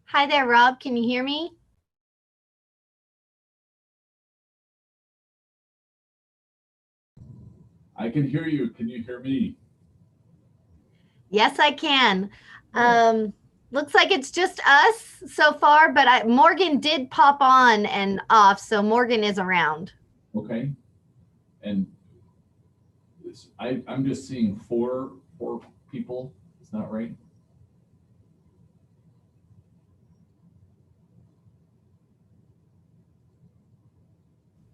Hi there, Rob. Can you hear me? I can hear you. Can you hear me? Yes, I can. Looks like it's just us so far, but Morgan did pop on and off, so Morgan is around. Okay. And I'm just seeing four people. Is that right?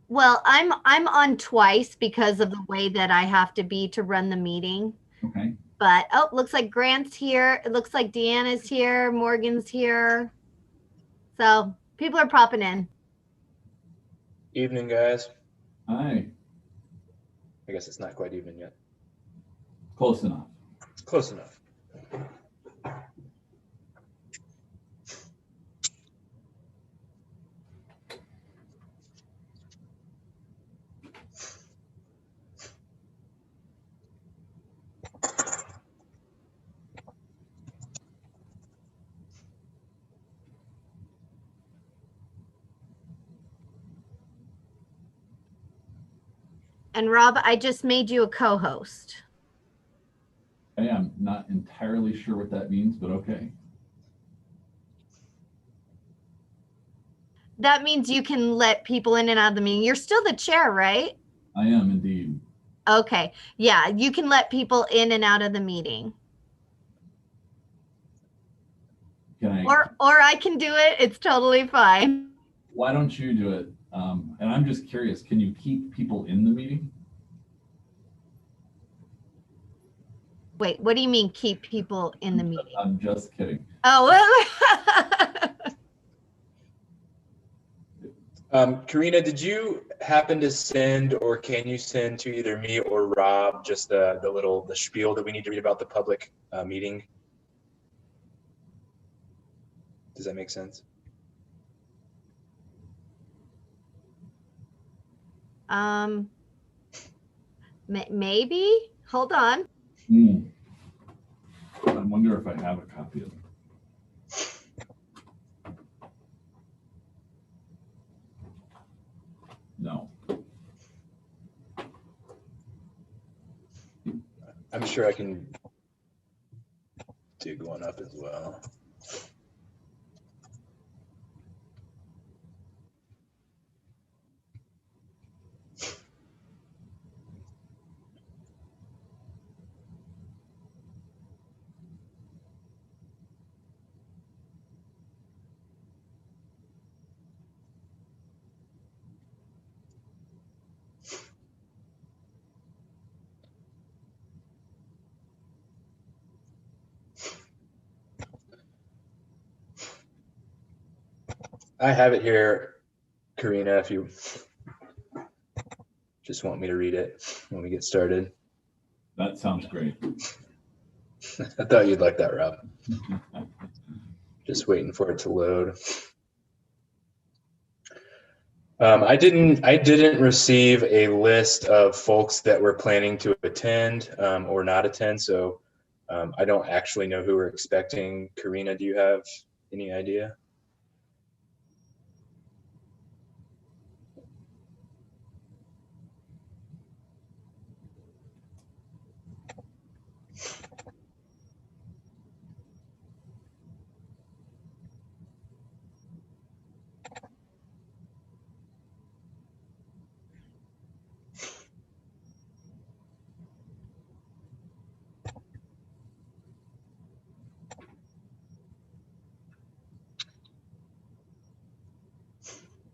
Well, I'm on twice because of the way that I have to be to run the meeting. Okay. But oh, looks like Grant's here. It looks like Deanna's here. Morgan's here. So people are popping in. Evening, guys. Hi. I guess it's not quite evening yet. Close enough. Close enough. And Rob, I just made you a co-host. I am not entirely sure what that means, but okay. That means you can let people in and out of the meeting. You're still the chair, right? I am indeed. Okay. Yeah, you can let people in and out of the meeting. Or I can do it. It's totally fine. Why don't you do it? And I'm just curious, can you keep people in the meeting? Wait, what do you mean keep people in the meeting? I'm just kidding. Oh, Karina, did you happen to send, or can you send to either me or Rob just the spiel that we need to read about the public meeting? Does that make sense? Maybe. Hold on. I wonder if I have a copy of it. No. I'm sure I can dig one up as well. I have it here, Karina, if you just want me to read it when we get started. That sounds great. I thought you'd like that, Rob. Just waiting for it to load. I didn't receive a list of folks that were planning to attend or not attend, so I don't actually know who we're expecting. Karina, do you have any idea?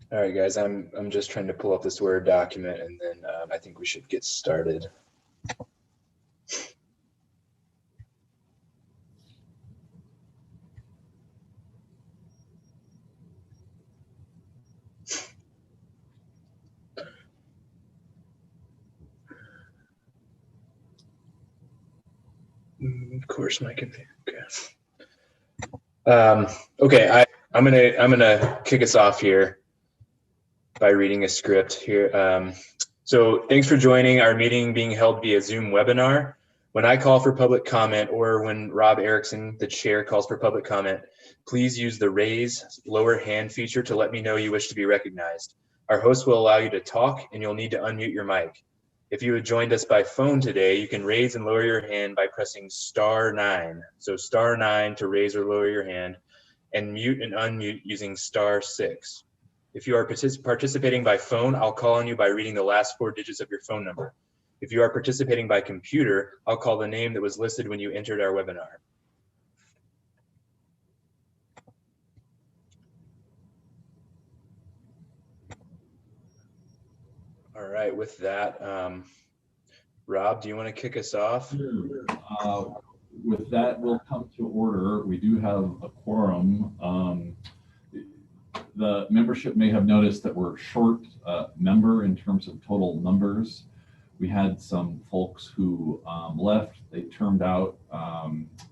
All right, guys, I'm just trying to pull up this Word document, and then I think we should get started. Of course, my computer. Okay, I'm gonna kick us off here by reading a script here. So thanks for joining our meeting being held via Zoom webinar. When I call for public comment, or when Rob Erickson, the chair, calls for public comment, please use the raise lower hand feature to let me know you wish to be recognized. Our host will allow you to talk, and you'll need to unmute your mic. If you had joined us by phone today, you can raise and lower your hand by pressing *9. So *9 to raise or lower your hand, and mute and unmute using *6. If you are participating by phone, I'll call on you by reading the last 4 digits of your phone number. If you are participating by computer, I'll call the name that was listed when you entered our webinar. All right, with that, Rob, do you want to kick us off? Sure. With that, we'll come to order. We do have a quorum. The membership may have noticed that we're short member in terms of total numbers. We had some folks who left, they turned out,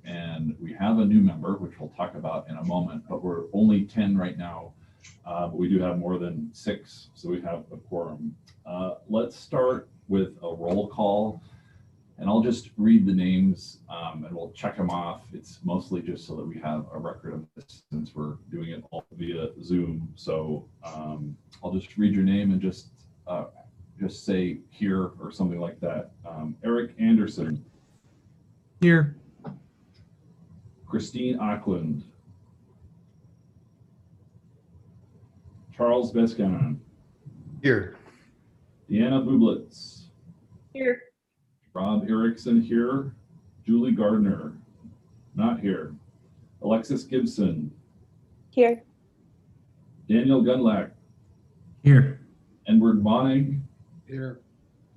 and we have a new member, which we'll talk about in a moment, but we're only 10 right now. But we do have more than 6, so we have a quorum. Let's start with a roll call, and I'll just read the names and we'll check them off. It's mostly just so that we have a record of this since we're doing it all via Zoom. So I'll just read your name and just say here or something like that. Eric Anderson. Here. Christine Auckland. Charles Bescan. Here. Deanna Bublitz. Here. Rob Erickson here. Julie Gardner. Not here. Alexis Gibson. Here. Daniel Gunlack. Here. Edward Monig. Here.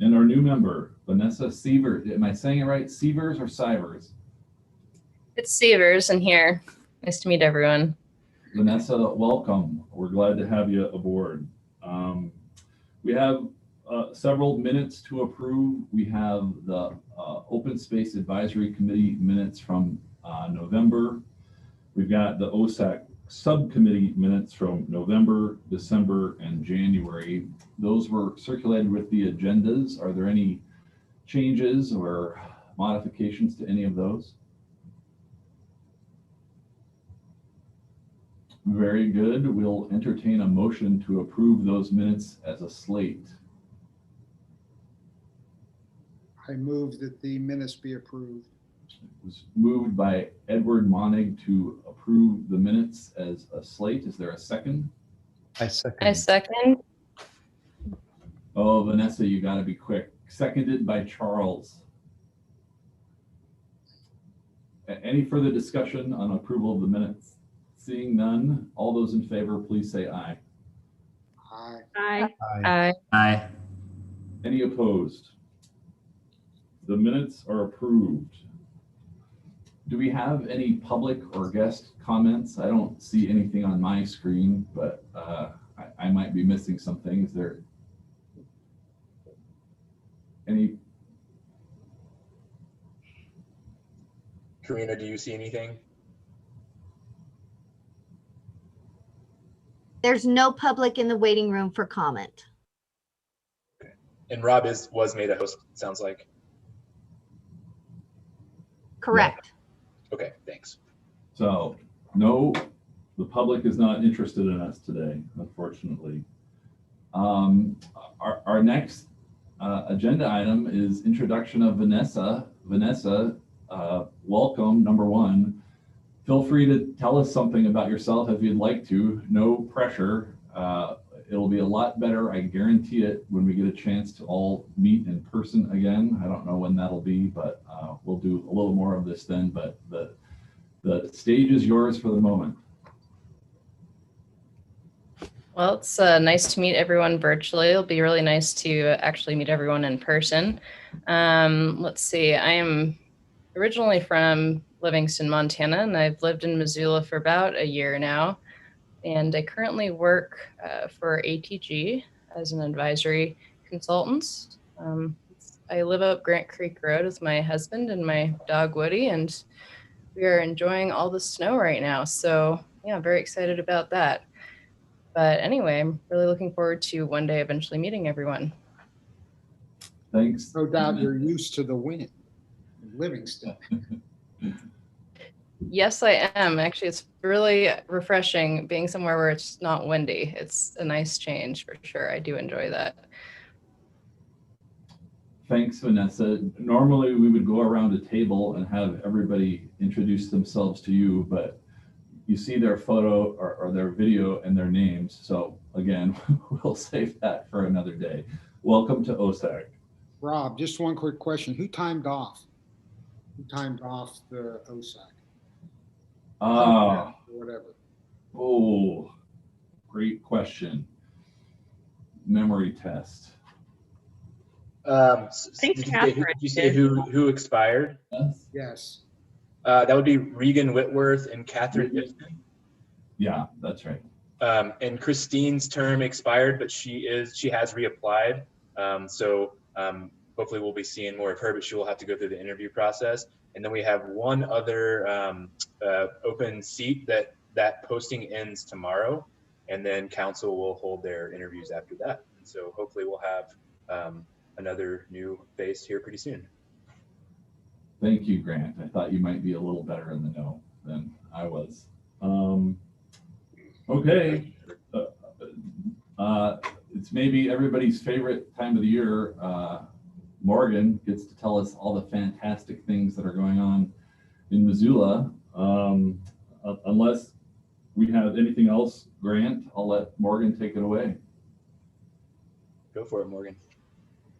And our new member, Vanessa Sievers. Am I saying it right? Sievers or Sivers? It's Severs in here. Nice to meet everyone. Vanessa, welcome. We're glad to have you aboard. We have several minutes to approve. We have the Open Space Advisory Committee minutes from November. We've got the OSAC subcommittee minutes from November, December, and January. Those were circulated with the agendas. Are there any changes or modifications to any of those? Very good. We'll entertain a motion to approve those minutes as a slate. I move that the minutes be approved. It was moved by Edward Monig to approve the minutes as a slate. Is there a second? I second. I second. Oh, Vanessa, you got to be quick. Seconded by Charles. Any further discussion on approval of the minutes? Seeing none, all those in favor, please say aye. Aye. Aye. Aye. Aye. Any opposed? The minutes are approved. Do we have any public or guest comments? I don't see anything on my screen, but I might be missing something. Is there any? Karina, do you see anything? There's no public in the waiting room for comment. Okay. And Rob was made a host, it sounds like. Correct. Okay, thanks. So, no, the public is not interested in us today, unfortunately. Our next agenda item is introduction of Vanessa. Vanessa, welcome, number one. Feel free to tell us something about yourself if you'd like to. No pressure. It'll be a lot better, I guarantee it, when we get a chance to all meet in person again. I don't know when that'll be, but we'll do a little more of this then. But the stage is yours for the moment. Well, it's nice to meet everyone virtually. It'll be really nice to actually meet everyone in person. Let's see. I am originally from Livingston, Montana, and I've lived in Missoula for about a year now. And I currently work for ATG as an advisory consultant. I live up Grant Creek Road with my husband and my dog Woody, and we are enjoying all the snow right now. So yeah, I'm very excited about that. But anyway, I'm really looking forward to one day eventually meeting everyone. Thanks. No doubt you're used to the wind. Livingston. Yes, I am. Actually, it's really refreshing being somewhere where it's not windy. It's a nice change for sure. I do enjoy that. Thanks, Vanessa. Normally, we would go around a table and have everybody introduce themselves to you, but you see their photo or their video and their names. So again, we'll save that for another day. Welcome to OSAC. Rob, just one quick question. Who timed off? Who timed off the OSAC? Ah, Whatever. oh, great question. Memory test. Did you say who expired? Yes? Yes. That would be Regan Whitworth and Catherine Gibson. Yeah, that's right. And Christine's term expired, but she has reapplied. Hopefully we'll be seeing more of her, but she will have to go through the interview process. And then we have one other open seat that posting ends tomorrow, and then council will hold their interviews after that. And so hopefully we'll have another new face here pretty soon. Thank you, Grant. I thought you might be a little better in the know than I was. Okay. It's maybe everybody's favorite time of the year. Morgan gets to tell us all the fantastic things that are going on in Missoula. Unless we have anything else, Grant, I'll let Morgan take it away. Go for it, Morgan.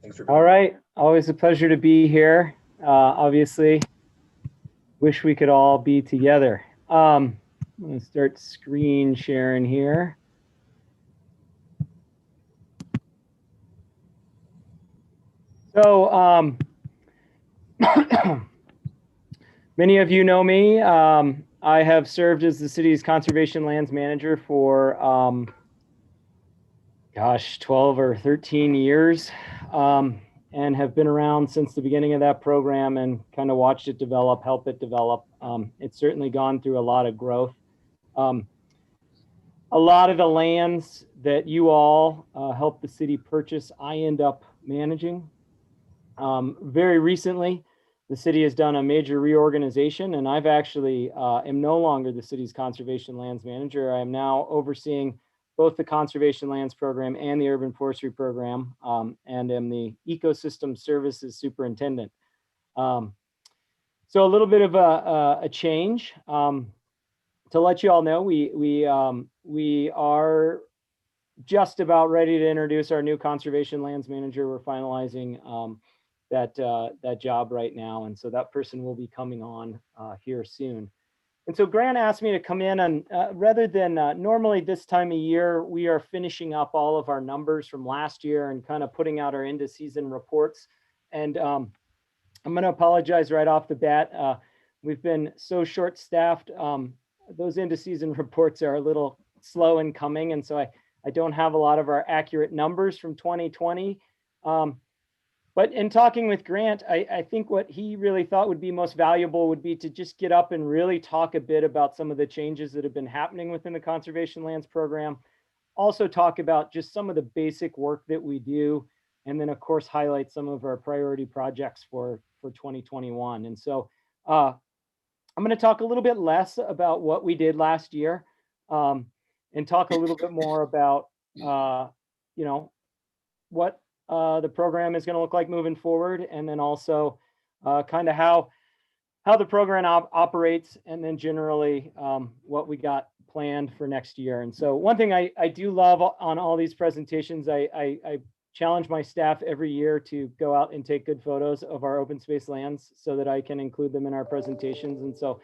Thanks for All right. Always a pleasure to be here. Obviously, wish we could all be together. I'm going to start screen sharing here. So many of you know me. I have served as the city's conservation lands manager for 12 or 13 years, and have been around since the beginning of that program and kind of watched it develop, help it develop. It's certainly gone through a lot of growth. A lot of the lands that you all helped the city purchase, I end up managing. Very recently, the city has done a major reorganization, and I've actually am no longer the city's conservation lands manager. I am now overseeing both the conservation lands program and the urban forestry program, and am the ecosystem services superintendent. So a little bit of a change. To let you all know, we are just about ready to introduce our new conservation lands manager. We're finalizing that job right now, and so that person will be coming on here soon. And so Grant asked me to come in, and rather than normally this time of year, we are finishing up all of our numbers from last year and kind of putting out our end of season reports. And I'm going to apologize right off the bat. We've been so short staffed. Those end of season reports are a little slow in coming. And so I don't have a lot of our accurate numbers from 2020. But in talking with Grant, I think what he really thought would be most valuable would be to just get up and really talk a bit about some of the changes that have been happening within the conservation lands program. Also talk about just some of the basic work that we do. And then of course, highlight some of our priority projects for 2021. And so I'm going to talk a little bit less about what we did last year, and talk a little bit more about, what the program is going to look like moving forward, and then also kind of how the program operates, and then generally what we got planned for next year. And so one thing I do love on all these presentations, I challenge my staff every year to go out and take good photos of our open space lands so that I can include them in our presentations. And so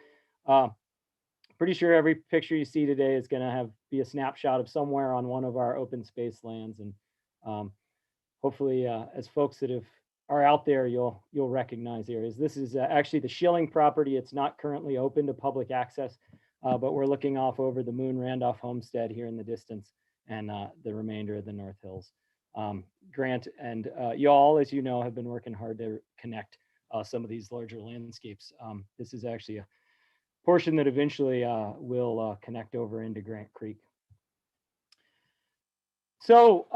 pretty sure every picture you see today is going to be a snapshot of somewhere on one of our open space lands. And hopefully, as folks that are out there, you'll recognize areas. This is actually the Schilling property. It's not currently open to public access, but we're looking off over the Moon Randolph homestead here in the distance, and the remainder of the North Hills. Grant and y'all, as you know, have been working hard to connect some of these larger landscapes. This is actually a portion that eventually will connect over into Grant Creek. So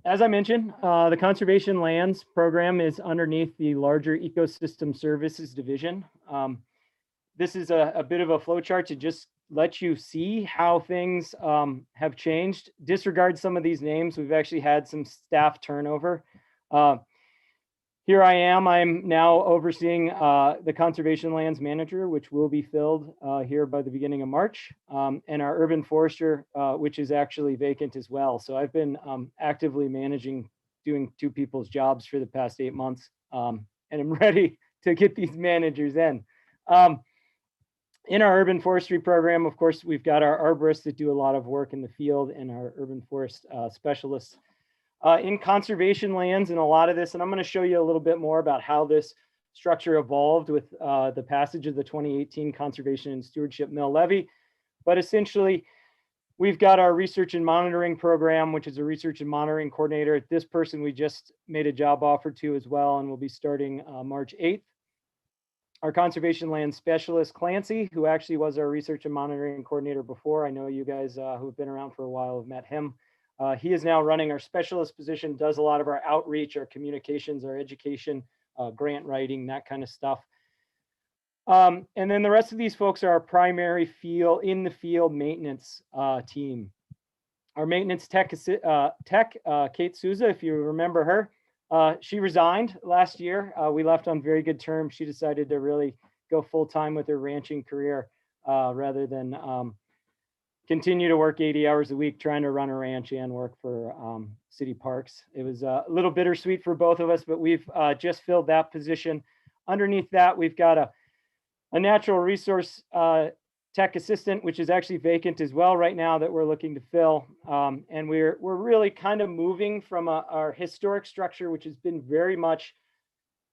as I mentioned, the Conservation Lands program is underneath the larger Ecosystem Services Division. This is a bit of a flow chart to just let you see how things have changed. Disregard some of these names. We've actually had some staff turnover. Here I am. I'm now overseeing the Conservation Lands Manager, which will be filled here by the beginning of March, and our Urban Forester, which is actually vacant as well. So I've been actively managing, doing two people's jobs for the past 8 months, and I'm ready to get these managers in. In our urban forestry program, of course, we've got our arborists that do a lot of work in the field and our urban forest specialists. In conservation lands and a lot of this, and I'm going to show you a little bit more about how this structure evolved with the passage of the 2018 Conservation and Stewardship Mill Levy. But essentially, we've got our research and monitoring program, which is a research and monitoring coordinator. This person we just made a job offer to as well, and will be starting March 8th. Our conservation land specialist, Clancy, who actually was our research and monitoring coordinator before. I know you guys who have been around for a while have met him. He is now running our specialist position, does a lot of our outreach, our communications, our education, grant writing, that kind of stuff. And then the rest of these folks are our primary field, in the field maintenance team. Our maintenance tech, Kate Souza, if you remember her, she resigned last year. We left on very good terms. She decided to really go full-time with her ranching career rather than continue to work 80 hours a week trying to run a ranch and work for city parks. It was a little bittersweet for both of us, but we've just filled that position. Underneath that, we've got a natural resource tech assistant, which is actually vacant as well right now, that we're looking to fill. And we're really kind of moving from our historic structure, which has been very much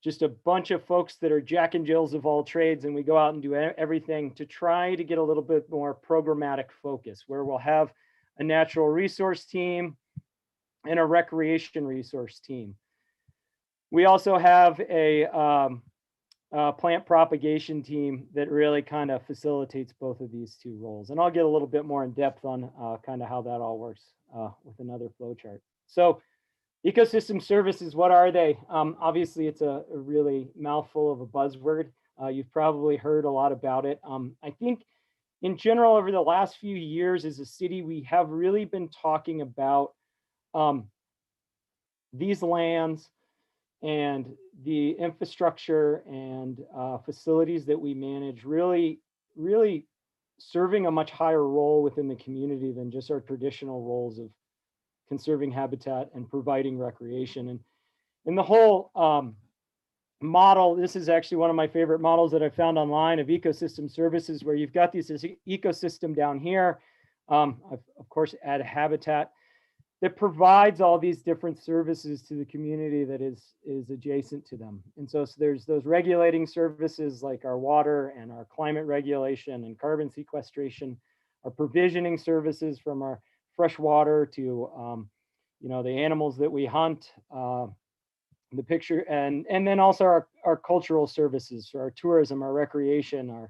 just a bunch of folks that are Jack and Jills of all trades, and we go out and do everything, to try to get a little bit more programmatic focus, where we'll have a natural resource team and a recreation resource team. We also have a plant propagation team that really kind of facilitates both of these two roles. And I'll get a little bit more in depth on kind of how that all works with another flow chart. So ecosystem services, what are they? Obviously, it's a really mouthful of a buzzword. You've probably heard a lot about it. I think in general, over the last few years as a city, we have really been talking about these lands and the infrastructure and facilities that we manage really serving a much higher role within the community than just our traditional roles of conserving habitat and providing recreation. And in the whole model, this is actually one of my favorite models that I found online of ecosystem services, where you've got this ecosystem down here. I've, of course, add a habitat that provides all these different services to the community that is adjacent to them. And so there's those regulating services like our water and our climate regulation and carbon sequestration, our provisioning services from our fresh water to you know, the animals that we hunt, the picture, and then also our cultural services, so our tourism, our recreation,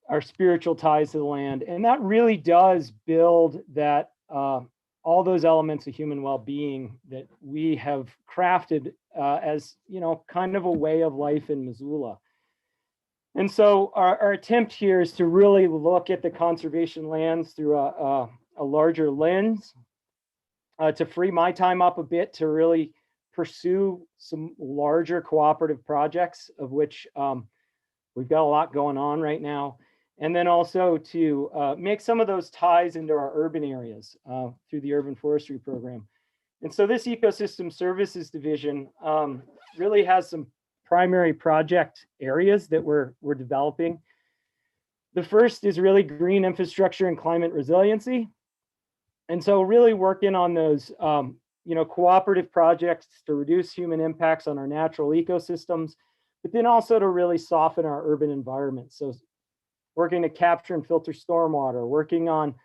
our spiritual ties to the land. And that really does build that all those elements of human well-being that we have crafted as, you know, kind of a way of life in Missoula. And so our attempt here is to really look at the conservation lands through a larger lens, to free my time up a bit to really pursue some larger cooperative projects, of which we've got a lot going on right now. And then also to make some of those ties into our urban areas through the urban forestry program. And so this ecosystem services division really has some primary project areas that we're developing. The first is really green infrastructure and climate resiliency. And so really working on those you know, cooperative projects to reduce human impacts on our natural ecosystems, but then also to really soften our urban environment. So working to capture and filter stormwater, working on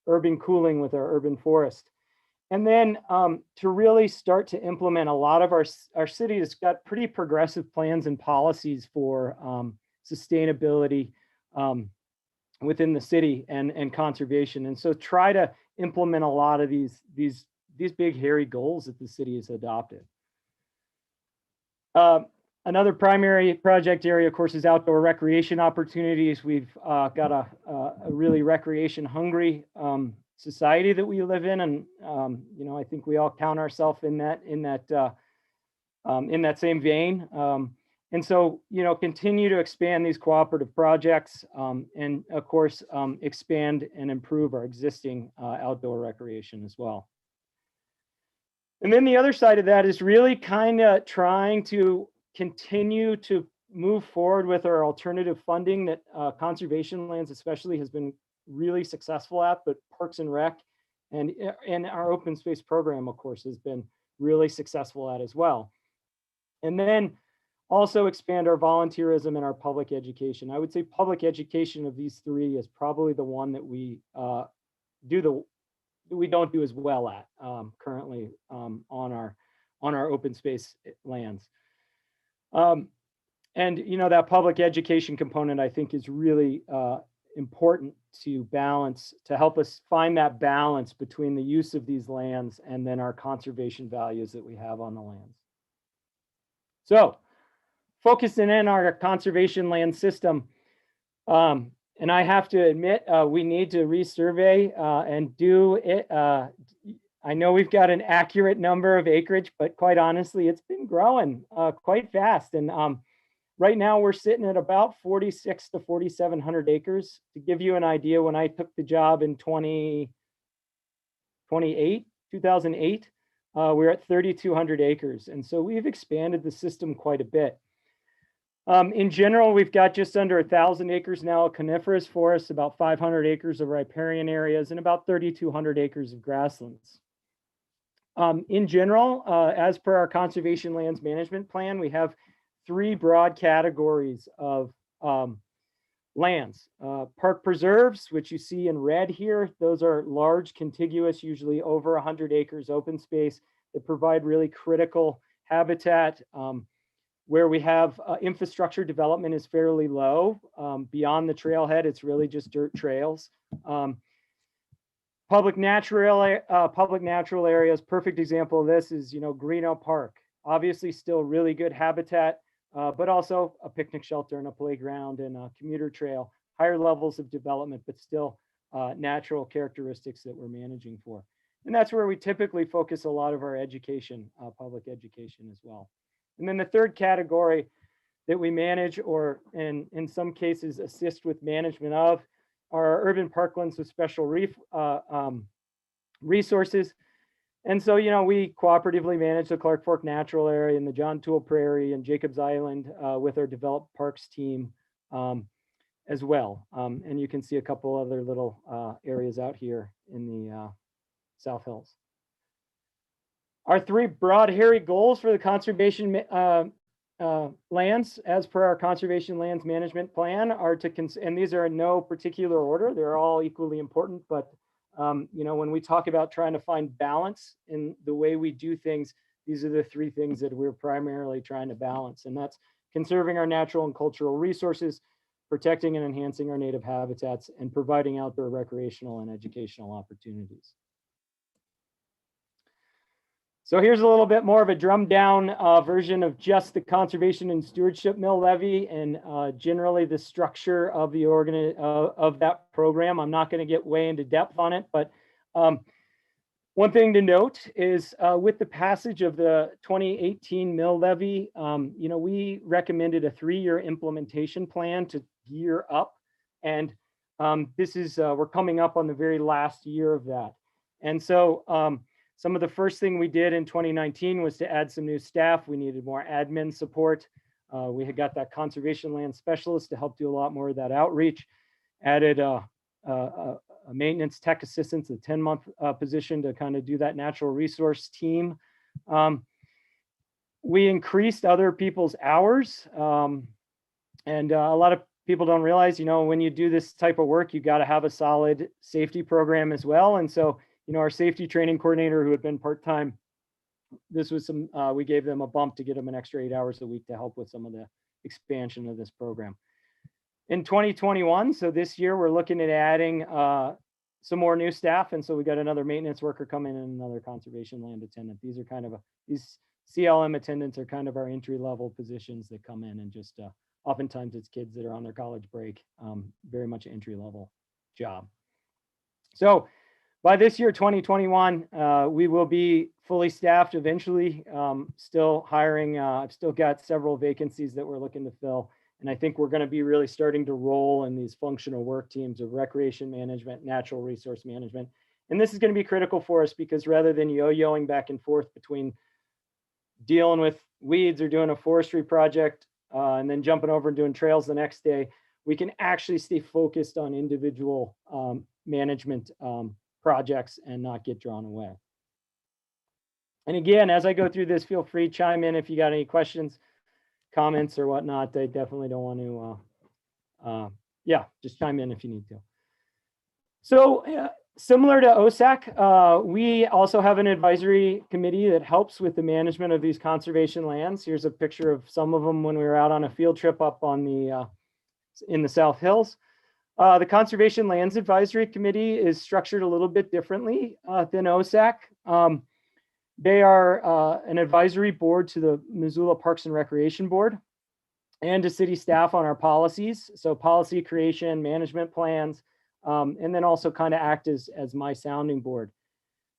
urban cooling with our urban forest. And then to really start to implement a lot of our city has got pretty progressive plans and policies for sustainability within the city and conservation. And so try to implement a lot of these these big hairy goals that the city has adopted. Another primary project area, of course, is outdoor recreation opportunities. We've got a really recreation hungry society that we live in, and I think we all count ourselves in that same vein. And so, continue to expand these cooperative projects, and of course, expand and improve our existing outdoor recreation as well. And then the other side of that is really kind of trying to continue to move forward with our alternative funding that conservation lands especially has been really successful at, but Parks and Rec and our open space program, of course, has been really successful at as well. And then also expand our volunteerism and our public education. I would say public education of these three is probably the one that we don't do as well at currently on our open space lands. And that public education component, I think, is really important to balance, to help us find that balance between the use of these lands and then our conservation values that we have on the lands. So focusing in our conservation land system, and I have to admit, we need to resurvey and do it. I know we've got an accurate number of acreage, but quite honestly, it's been growing quite fast. And right now we're sitting at about 4,600 to 4,700 acres. To give you an idea, when I took the job in 2008, we're at 3,200 acres. And so we've expanded the system quite a bit. In general, we've got just under 1,000 acres now of coniferous forests, about 500 acres of riparian areas, and about 3,200 acres of grasslands. In general, as per our conservation lands management plan, we have three broad categories of lands. Park preserves, which you see in red here, those are large, contiguous, usually over 100 acres open space that provide really critical habitat. Where we have infrastructure development is fairly low. Beyond the trailhead, it's really just dirt trails. Public natural areas, perfect example of this is, Greeno Park. Obviously still really good habitat, but also a picnic shelter and a playground and a commuter trail, higher levels of development, but still natural characteristics that we're managing for. And that's where we typically focus a lot of our education, public education as well. And then the third category that we manage, or in some cases assist with management of, are urban parklands with special resources. And so, we cooperatively manage the Clark Fork Natural Area and the John Toole Prairie and Jacobs Island with our developed parks team as well. And you can see a couple other little areas out here in the South Hills. Our three broad hairy goals for the conservation lands, as per our conservation lands management plan, are to, and these are in no particular order, they're all equally important, but when we talk about trying to find balance in the way we do things, these are the three things that we're primarily trying to balance. And that's conserving our natural and cultural resources, protecting and enhancing our native habitats, and providing outdoor recreational and educational opportunities. So here's a little bit more of a drummed down version of just the conservation and stewardship mill levy and generally the structure of the of that program. I'm not going to get way into depth on it, but one thing to note is with the passage of the 2018 mill levy, we recommended a 3-year implementation plan to gear up, and this is we're coming up on the very last year of that, and so. Some of the first thing we did in 2019 was to add some new staff. We needed more admin support. We had got that conservation land specialist to help do a lot more of that outreach. Added a maintenance tech assistant, a 10-month position to kind of do that natural resource team. We increased other people's hours. And a lot of people don't realize, when you do this type of work, you got to have a solid safety program as well. And so our safety training coordinator who had been part-time, this was we gave them a bump to get them an extra 8 hours a week to help with some of the expansion of this program. In 2021, so this year, we're looking at adding some more new staff. And so we got another maintenance worker coming and another conservation land attendant. These are kind of these CLM attendants are kind of our entry level positions that come in, and just oftentimes it's kids that are on their college break, very much an entry level job. So by this year, 2021, we will be fully staffed eventually, still hiring. I've still got several vacancies that we're looking to fill. And I think we're going to be really starting to roll in these functional work teams of recreation management, natural resource management. And this is going to be critical for us, because rather than yo-yoing back and forth between dealing with weeds or doing a forestry project and then jumping over and doing trails the next day, we can actually stay focused on individual management projects and not get drawn away. And again, as I go through this, feel free to chime in if you got any questions, comments, or whatnot. I definitely don't want to, yeah, just chime in if you need to. So similar to OSAC, we also have an advisory committee that helps with the management of these conservation lands. Here's a picture of some of them when we were out on a field trip up on the in the South Hills. The Conservation Lands Advisory Committee is structured a little bit differently than OSAC. They are an advisory board to the Missoula Parks and Recreation Board and to city staff on our policies. So policy creation, management plans, and then also kind of act as my sounding board.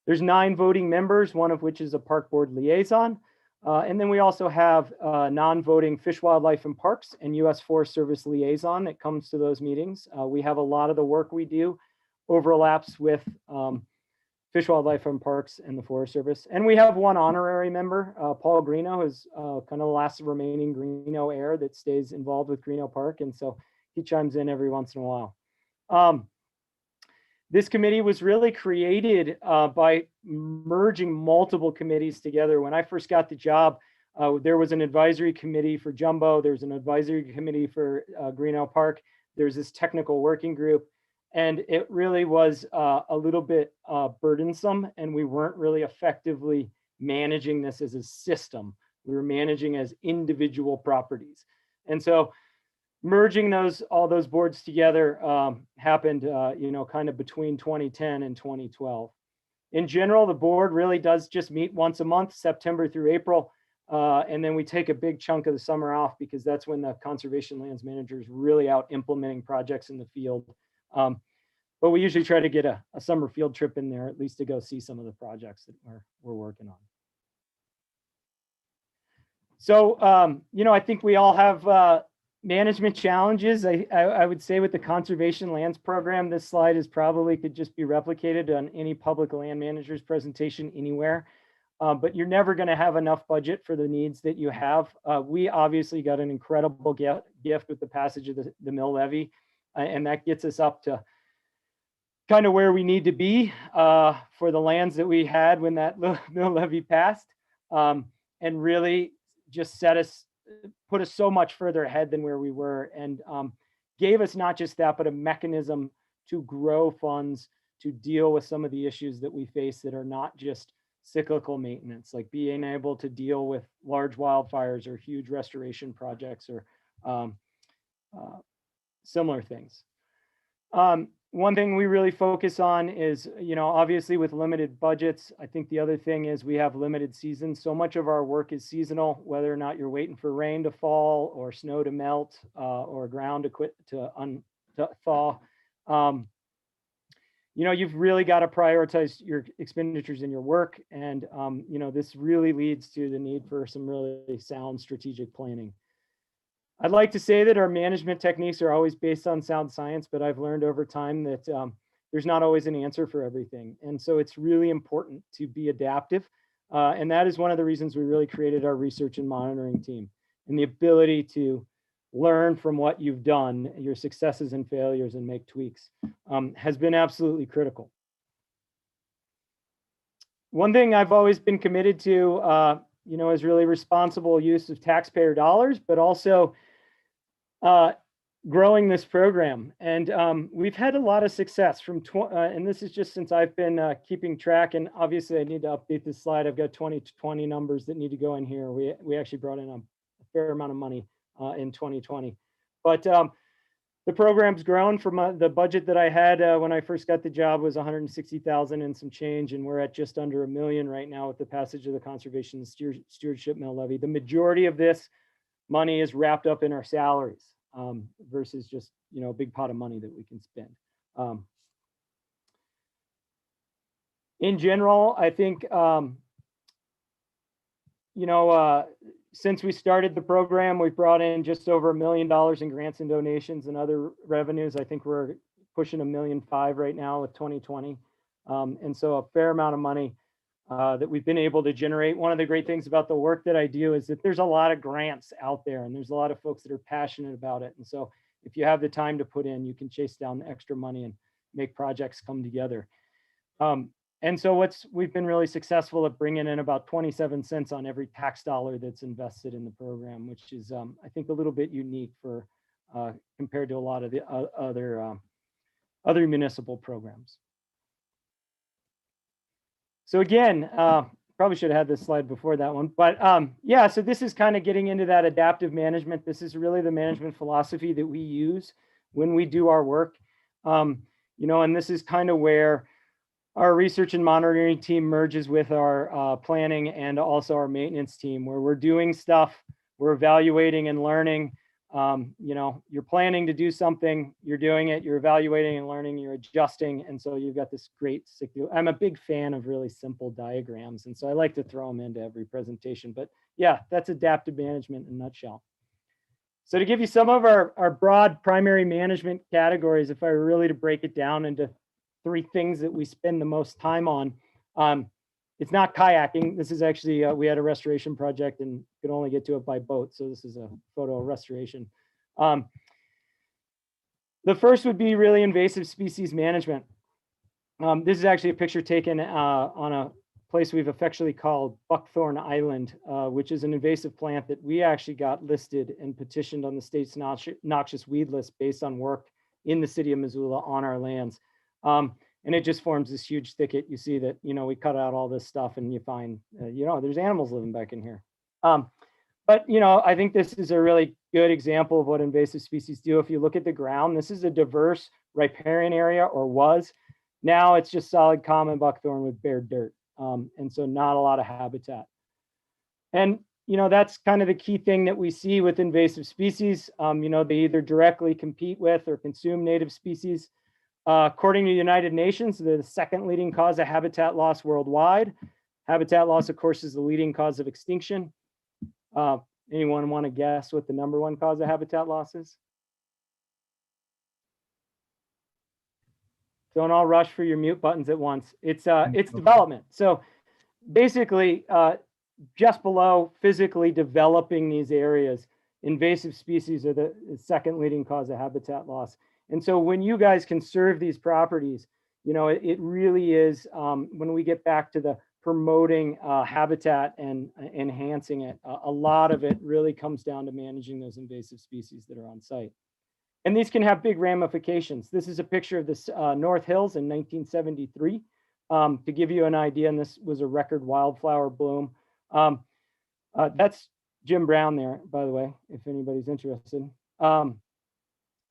There's 9 voting members, one of which is a park board liaison. And then we also have non-voting Fish, Wildlife, and Parks and U.S. Forest Service liaison that comes to those meetings. We have a lot of the work we do overlaps with Fish, Wildlife, and Parks and the Forest Service. And we have one honorary member, Paul Greeno, who's kind of the last remaining Greeno heir that stays involved with Greeno Park. And so he chimes in every once in a while. This committee was really created by merging multiple committees together. When I first got the job, there was an advisory committee for Jumbo. There's an advisory committee for Greeno Park. There's this technical working group. And it really was a little bit burdensome, and we weren't really effectively managing this as a system. We were managing as individual properties. And so merging all those boards together happened, kind of between 2010 and 2012. In general, the board really does just meet once a month, September through April. And then we take a big chunk of the summer off, because that's when the conservation lands manager is really out implementing projects in the field. But we usually try to get a summer field trip in there, at least to go see some of the projects that we're working on. So, I think we all have management challenges. I would say with the conservation lands program, this slide could just be replicated on any public land manager's presentation anywhere. But you're never going to have enough budget for the needs that you have. We obviously got an incredible gift with the passage of the mill levy, and that gets us up to kind of where we need to be for the lands that we had when that mill levy passed, and really just put us so much further ahead than where we were, and gave us not just that, but a mechanism to grow funds to deal with some of the issues that we face that are not just cyclical maintenance, like being able to deal with large wildfires or huge restoration projects or similar things. One thing we really focus on is, obviously with limited budgets, I think the other thing is we have limited seasons. So much of our work is seasonal, whether or not you're waiting for rain to fall or snow to melt or ground to thaw. You've really got to prioritize your expenditures in your work. And, this really leads to the need for some really sound strategic planning. I'd like to say that our management techniques are always based on sound science, but I've learned over time that there's not always an answer for everything. And so it's really important to be adaptive. And that is one of the reasons we really created our research and monitoring team, and the ability to learn from what you've done, your successes and failures, and make tweaks has been absolutely critical. One thing I've always been committed to, is really responsible use of taxpayer dollars, but also growing this program. And we've had a lot of success and this is just since I've been keeping track, and obviously I need to update this slide. I've got 2020 numbers that need to go in here. We actually brought in a fair amount of money in 2020. But The program's grown from the budget that I had when I first got the job was 160,000 and some change, and we're at just under $1 million right now with the passage of the Conservation and Stewardship Mill Levy. The majority of this money is wrapped up in our salaries versus just, you know, a big pot of money that we can spend. In general, I think, you know, since we started the program, we've brought in just over $1 million in grants and donations and other revenues. I think we're pushing $1.5 million right now with 2020. And so a fair amount of money that we've been able to generate. One of the great things about the work that I do is that there's a lot of grants out there and there's a lot of folks that are passionate about it. And so if you have the time to put in, you can chase down the extra money and make projects come together. And so we've been really successful at bringing in about 27 cents on every tax dollar that's invested in the program, which is, I think, a little bit unique for compared to a lot of the other municipal programs. So again, probably should have had this slide before that one, but yeah, so this is kind of getting into that adaptive management. This is really the management philosophy that we use when we do our work. You know, and this is kind of where our research and monitoring team merges with our planning and also our maintenance team, where we're doing stuff, we're evaluating and learning. You know, you're planning to do something, you're doing it, you're evaluating and learning, you're adjusting. And so you've got this great, I'm a big fan of really simple diagrams. And so I like to throw them into every presentation, but yeah, that's adaptive management in a nutshell. So to give you some of our broad primary management categories, if I were really to break it down into 3 things that we spend the most time on. It's not kayaking. This is actually, we had a restoration project and could only get to it by boat. So this is a photo of restoration. The first would be really invasive species management. This is actually a picture taken on a place we've affectionately called Buckthorn Island, which is an invasive plant that we actually got listed and petitioned on the state's noxious weed list based on work in the city of Missoula on our lands. And it just forms this huge thicket. You see that, you know, we cut out all this stuff and you find, you know, there's animals living back in here. But, you know, I think this is a really good example of what invasive species do. If you look at the ground, this is a diverse riparian area, or was. Now it's just solid common buckthorn with bare dirt. And so not a lot of habitat. And, you know, that's kind of the key thing that we see with invasive species. You know, they either directly compete with or consume native species. According to the United Nations, they're the 2nd leading cause of habitat loss worldwide. Habitat loss, of course, is the leading cause of extinction. Anyone want to guess what the #1 cause of habitat loss is? Don't all rush for your mute buttons at once. It's development. So basically, just below physically developing these areas, invasive species are the 2nd leading cause of habitat loss. And so when you guys conserve these properties, you know, it really is, when we get back to the promoting habitat and enhancing it, a lot of it really comes down to managing those invasive species that are on site. And these can have big ramifications. This is a picture of this North Hills in 1973, to give you an idea, and this was a record wildflower bloom. That's Jim Brown there, by the way, if anybody's interested.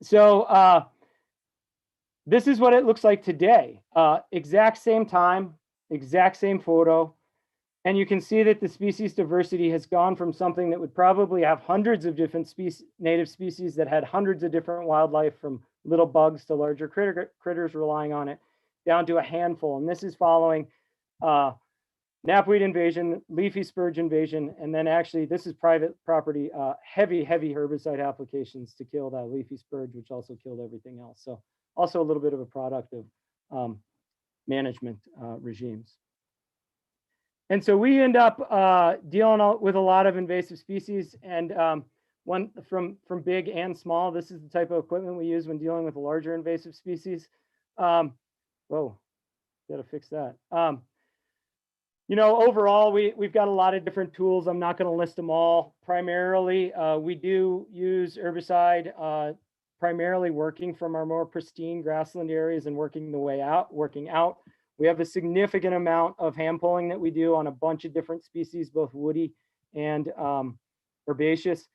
So this is what it looks like today. Exact same time, exact same photo. And you can see that the species diversity has gone from something that would probably have hundreds of different native species that had hundreds of different wildlife, from little bugs to larger critters relying on it, down to a handful. And this is following knapweed invasion, leafy spurge invasion, and then actually this is private property, heavy herbicide applications to kill that leafy spurge, which also killed everything else. So also a little bit of a product of management regimes. And so we end up dealing with a lot of invasive species, and one from big and small. This is the type of equipment we use when dealing with larger invasive species. Whoa, gotta fix that. You know, overall, we've got a lot of different tools. I'm not going to list them all. Primarily, we do use herbicide, primarily working from our more pristine grassland areas and working out. We have a significant amount of hand pulling that we do on a bunch of different species, both woody and herbaceous.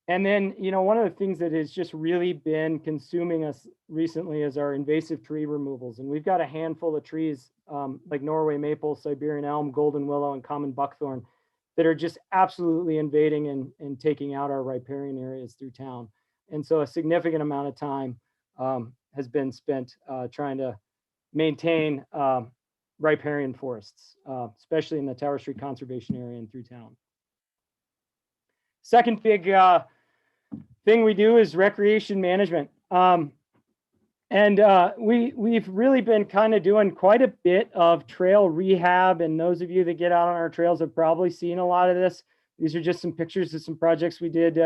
And then, one of the things that has just really been consuming us recently is our invasive tree removals. And we've got a handful of trees like Norway maple, Siberian elm, golden willow, and common buckthorn that are just absolutely invading and taking out our riparian areas through town. And so a significant amount of time has been spent trying to maintain riparian forests, especially in the Tower Street Conservation Area and through town. Second big thing we do is recreation management. We've really been kind of doing quite a bit of trail rehab. And those of you that get out on our trails have probably seen a lot of this. These are just some pictures of some projects we did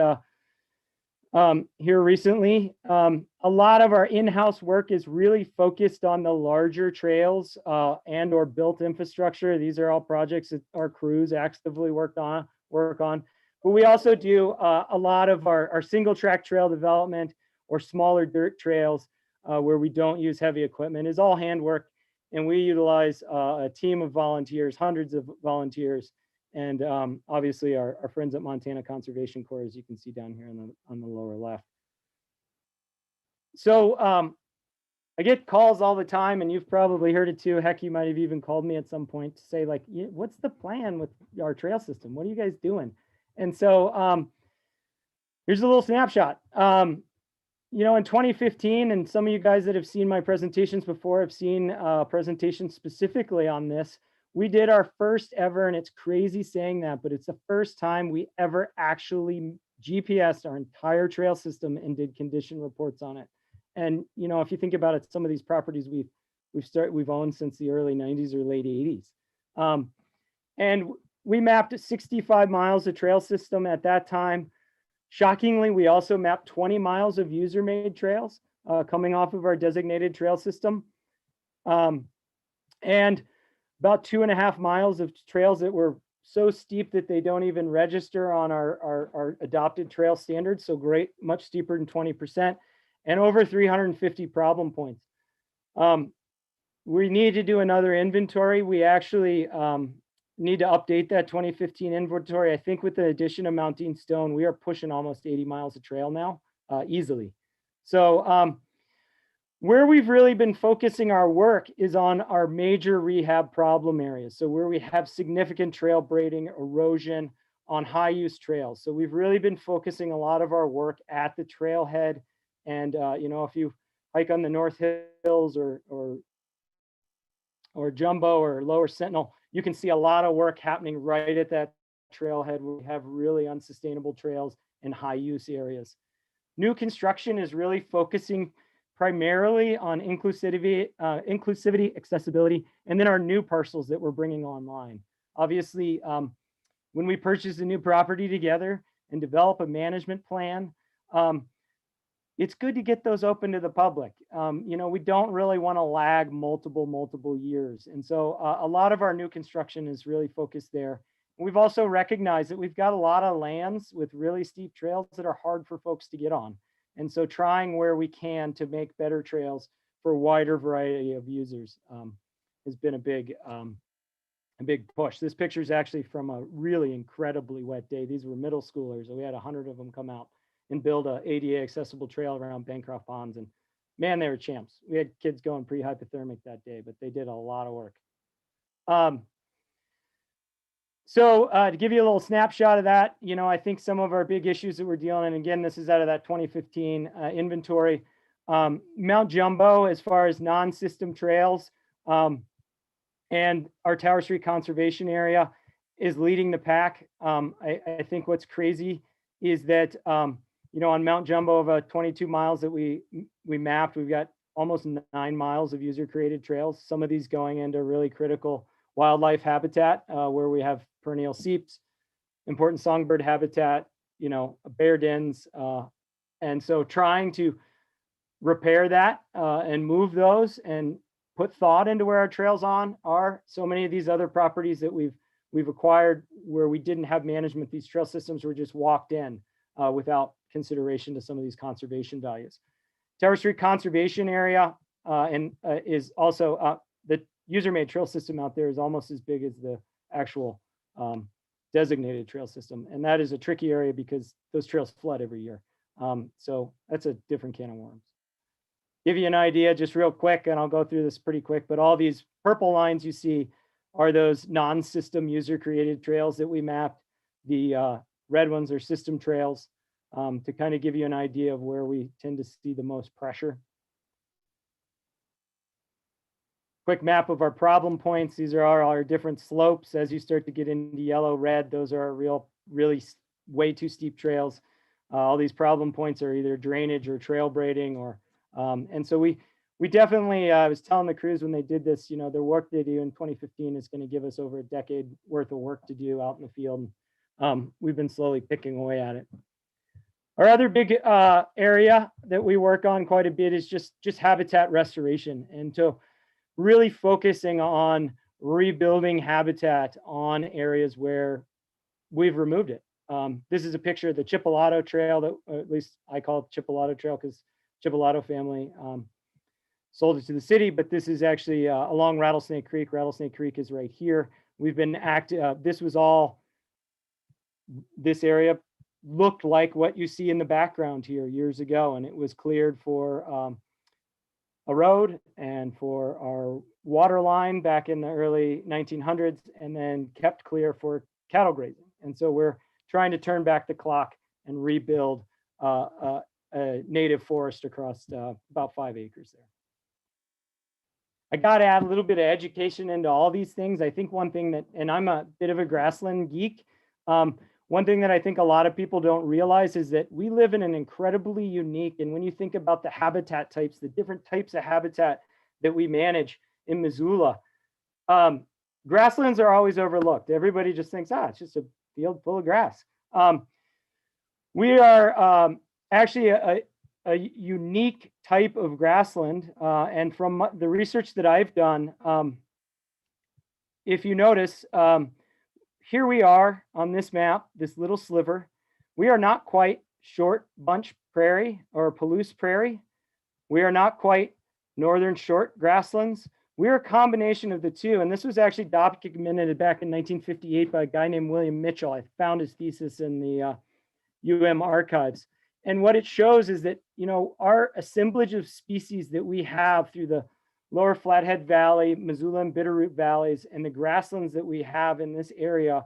here recently. A lot of our in-house work is really focused on the larger trails and or built infrastructure. These are all projects that our crews actively work on. But we also do a lot of our single track trail development or smaller dirt trails where we don't use heavy equipment. Is all handwork. And we utilize a team of volunteers, hundreds of volunteers, and obviously our friends at Montana Conservation Corps, as you can see down here on the lower left. So I get calls all the time, and you've probably heard it too. Heck, you might have even called me at some point to say, like, what's the plan with our trail system? What are you guys doing? And so here's a little snapshot. In 2015, and some of you guys that have seen my presentations before have seen presentations specifically on this. We did our first ever, and it's crazy saying that, but it's the first time we ever actually GPSed our entire trail system and did condition reports on it. And if you think about it, some of these properties we've owned since the early 90s or late 80s. And we mapped 65 miles of trail system at that time. Shockingly, we also mapped 20 miles of user-made trails coming off of our designated trail system. And about 2.5 miles of trails that were so steep that they don't even register on our adopted trail standards. So great, much steeper than 20%, and over 350 problem points. We need to do another inventory. We actually need to update that 2015 inventory. I think with the addition of Mount Dean Stone, we are pushing almost 80 miles of trail now, easily. So where we've really been focusing our work is on our major rehab problem areas. So where we have significant trail braiding, erosion on high use trails. So we've really been focusing a lot of our work at the trailhead. And if you hike on the North Hills or Jumbo or Lower Sentinel, you can see a lot of work happening right at that trailhead. We have really unsustainable trails in high use areas. New construction is really focusing primarily on inclusivity, accessibility, and then our new parcels that we're bringing online. Obviously, when we purchase a new property together and develop a management plan, it's good to get those open to the public. We don't really want to lag multiple years. And so a lot of our new construction is really focused there. We've also recognized that we've got a lot of lands with really steep trails that are hard for folks to get on. And so trying where we can to make better trails for a wider variety of users has been a big push. This picture is actually from a really incredibly wet day. These were middle schoolers, and we had 100 of them come out and build a ADA accessible trail around Bancroft Ponds. And man, they were champs. We had kids going pre-hypothermic that day, but they did a lot of work. So to give you a little snapshot of that, I think some of our big issues that we're dealing, and again, this is out of that 2015 inventory. Mount Jumbo, as far as non-system trails, and our Tower Street Conservation Area is leading the pack. I think what's crazy is that, on Mount Jumbo of 22 miles that we mapped, we've got almost 9 miles of user-created trails. Some of these going into really critical wildlife habitat where we have perennial seeps, important songbird habitat, bear dens. And so trying to repair that and move those and put thought into where our trails are. So many of these other properties that we've acquired where we didn't have management, these trail systems were just walked in without consideration to some of these conservation values. Tower Street Conservation Area is also the user-made trail system out there is almost as big as the actual designated trail system. And that is a tricky area because those trails flood every year. So that's a different can of worms. Give you an idea just real quick, and I'll go through this pretty quick, but all these purple lines you see are those non-system user created trails that we mapped. The red ones are system trails, to kind of give you an idea of where we tend to see the most pressure. Quick map of our problem points. These are our different slopes. As you start to get into yellow, red, those are really way too steep trails. All these problem points are either drainage or trail braiding, or and so we definitely, I was telling the crews when they did this, the work they do in 2015 is going to give us over a decade worth of work to do out in the field. We've been slowly picking away at it. Our other big area that we work on quite a bit is just habitat restoration, and so really focusing on rebuilding habitat on areas where we've removed it. This is a picture of the Chipolato Trail, that at least I call it Chipolato Trail because Chipolato family sold it to the city, but this is actually along Rattlesnake Creek. Rattlesnake Creek is right here. We've been this was all, this area looked like what you see in the background here years ago, and it was cleared for a road and for our water line back in the early 1900s, and then kept clear for cattle grazing. And so we're trying to turn back the clock and rebuild a native forest across about 5 acres there. I got to add a little bit of education into all these things. I think one thing that, and I'm a bit of a grassland geek, one thing that I think a lot of people don't realize is that we live in an incredibly unique, and when you think about the habitat types, the different types of habitat that we manage in Missoula, grasslands are always overlooked. Everybody just thinks, it's just a field full of grass. We are actually a unique type of grassland, and from the research that I've done, if you notice, here we are on this map, this little sliver. We are not quite short bunch prairie or Palouse prairie. We are not quite northern short grasslands. We're a combination of the two. And this was actually documented back in 1958 by a guy named William Mitchell. I found his thesis in the UM archives. And what it shows is that, our assemblage of species that we have through the Lower Flathead Valley, Missoula and Bitterroot Valleys, and the grasslands that we have in this area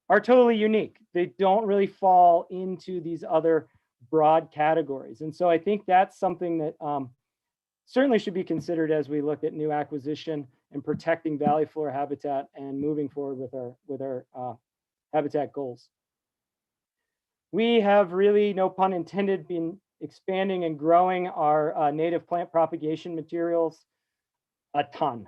are totally unique. They don't really fall into these other broad categories. And so I think that's something that certainly should be considered as we look at new acquisition and protecting valley floor habitat and moving forward with our habitat goals. We have really, no pun intended, been expanding and growing our native plant propagation materials a ton.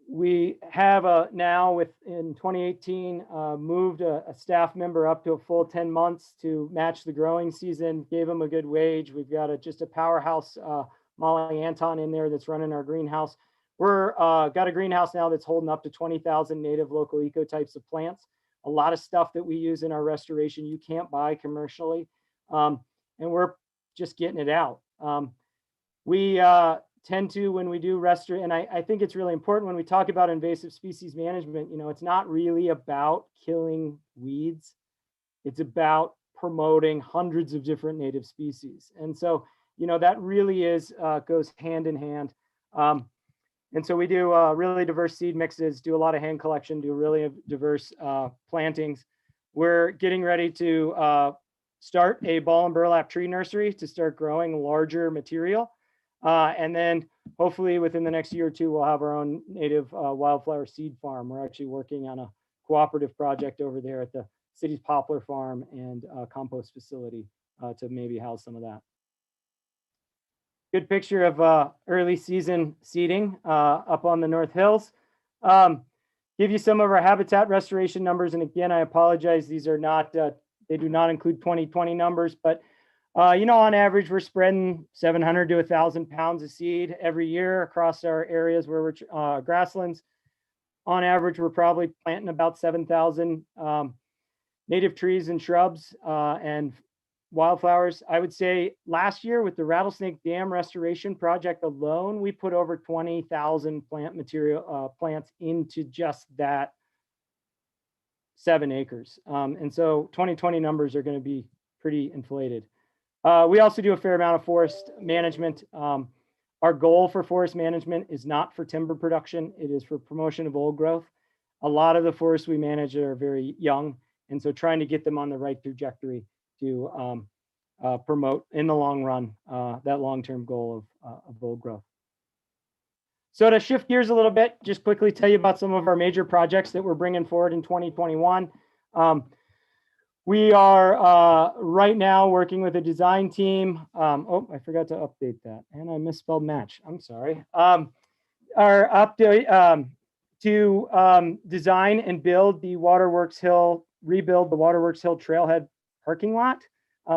We have now, in 2018, moved a staff member up to a full 10 months to match the growing season, gave them a good wage. We've got just a powerhouse, Molly Anton, in there that's running our greenhouse. We're got a greenhouse now that's holding up to 20,000 native local ecotypes of plants. A lot of stuff that we use in our restoration you can't buy commercially, and we're just getting it out. We tend to, when we do restore, and I think it's really important when we talk about invasive species management, it's not really about killing weeds. It's about promoting hundreds of different native species. And so, that really goes hand in hand. And so we do really diverse seed mixes, do a lot of hand collection, do really diverse plantings. We're getting ready to start a ball and burlap tree nursery to start growing larger material. And then hopefully within the next year or two, we'll have our own native wildflower seed farm. We're actually working on a cooperative project over there at the city's poplar farm and compost facility to maybe house some of that. Good picture of early season seeding up on the North Hills. Give you some of our habitat restoration numbers. And again, I apologize, these are not, they do not include 2020 numbers, but on average, we're spreading 700 to 1,000 pounds of seed every year across our areas where we're grasslands. On average, we're probably planting about 7,000 native trees and shrubs and wildflowers. I would say last year with the Rattlesnake Dam restoration project alone, we put over 20,000 plants into just that 7 acres. And so 2020 numbers are going to be pretty inflated. We also do a fair amount of forest management. Our goal for forest management is not for timber production. It is for promotion of old growth. A lot of the forests we manage are very young. And so trying to get them on the right trajectory to promote in the long run that long-term goal of old growth. So to shift gears a little bit, just quickly tell you about some of our major projects that we're bringing forward in 2021. We are right now working with a design team. Oh, I forgot to update that, and I misspelled match. I'm sorry. Our update to design and build the Waterworks Hill, rebuild the Waterworks Hill Trailhead parking lot.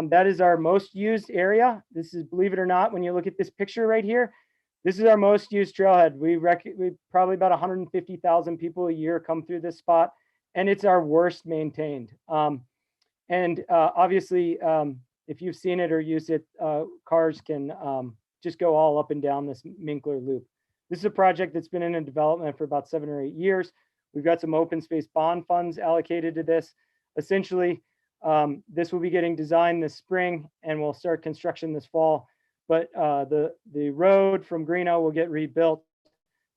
That is our most used area. This is, believe it or not, when you look at this picture right here, this is our most used trailhead. We probably about 150,000 people a year come through this spot, and it's our worst maintained. Obviously, if you've seen it or used it, cars can just go all up and down this Minkler loop. This is a project that's been in development for about 7 or 8 years. We've got some open space bond funds allocated to this. Essentially, this will be getting designed this spring and we'll start construction this fall. But the road from Greeno will get rebuilt.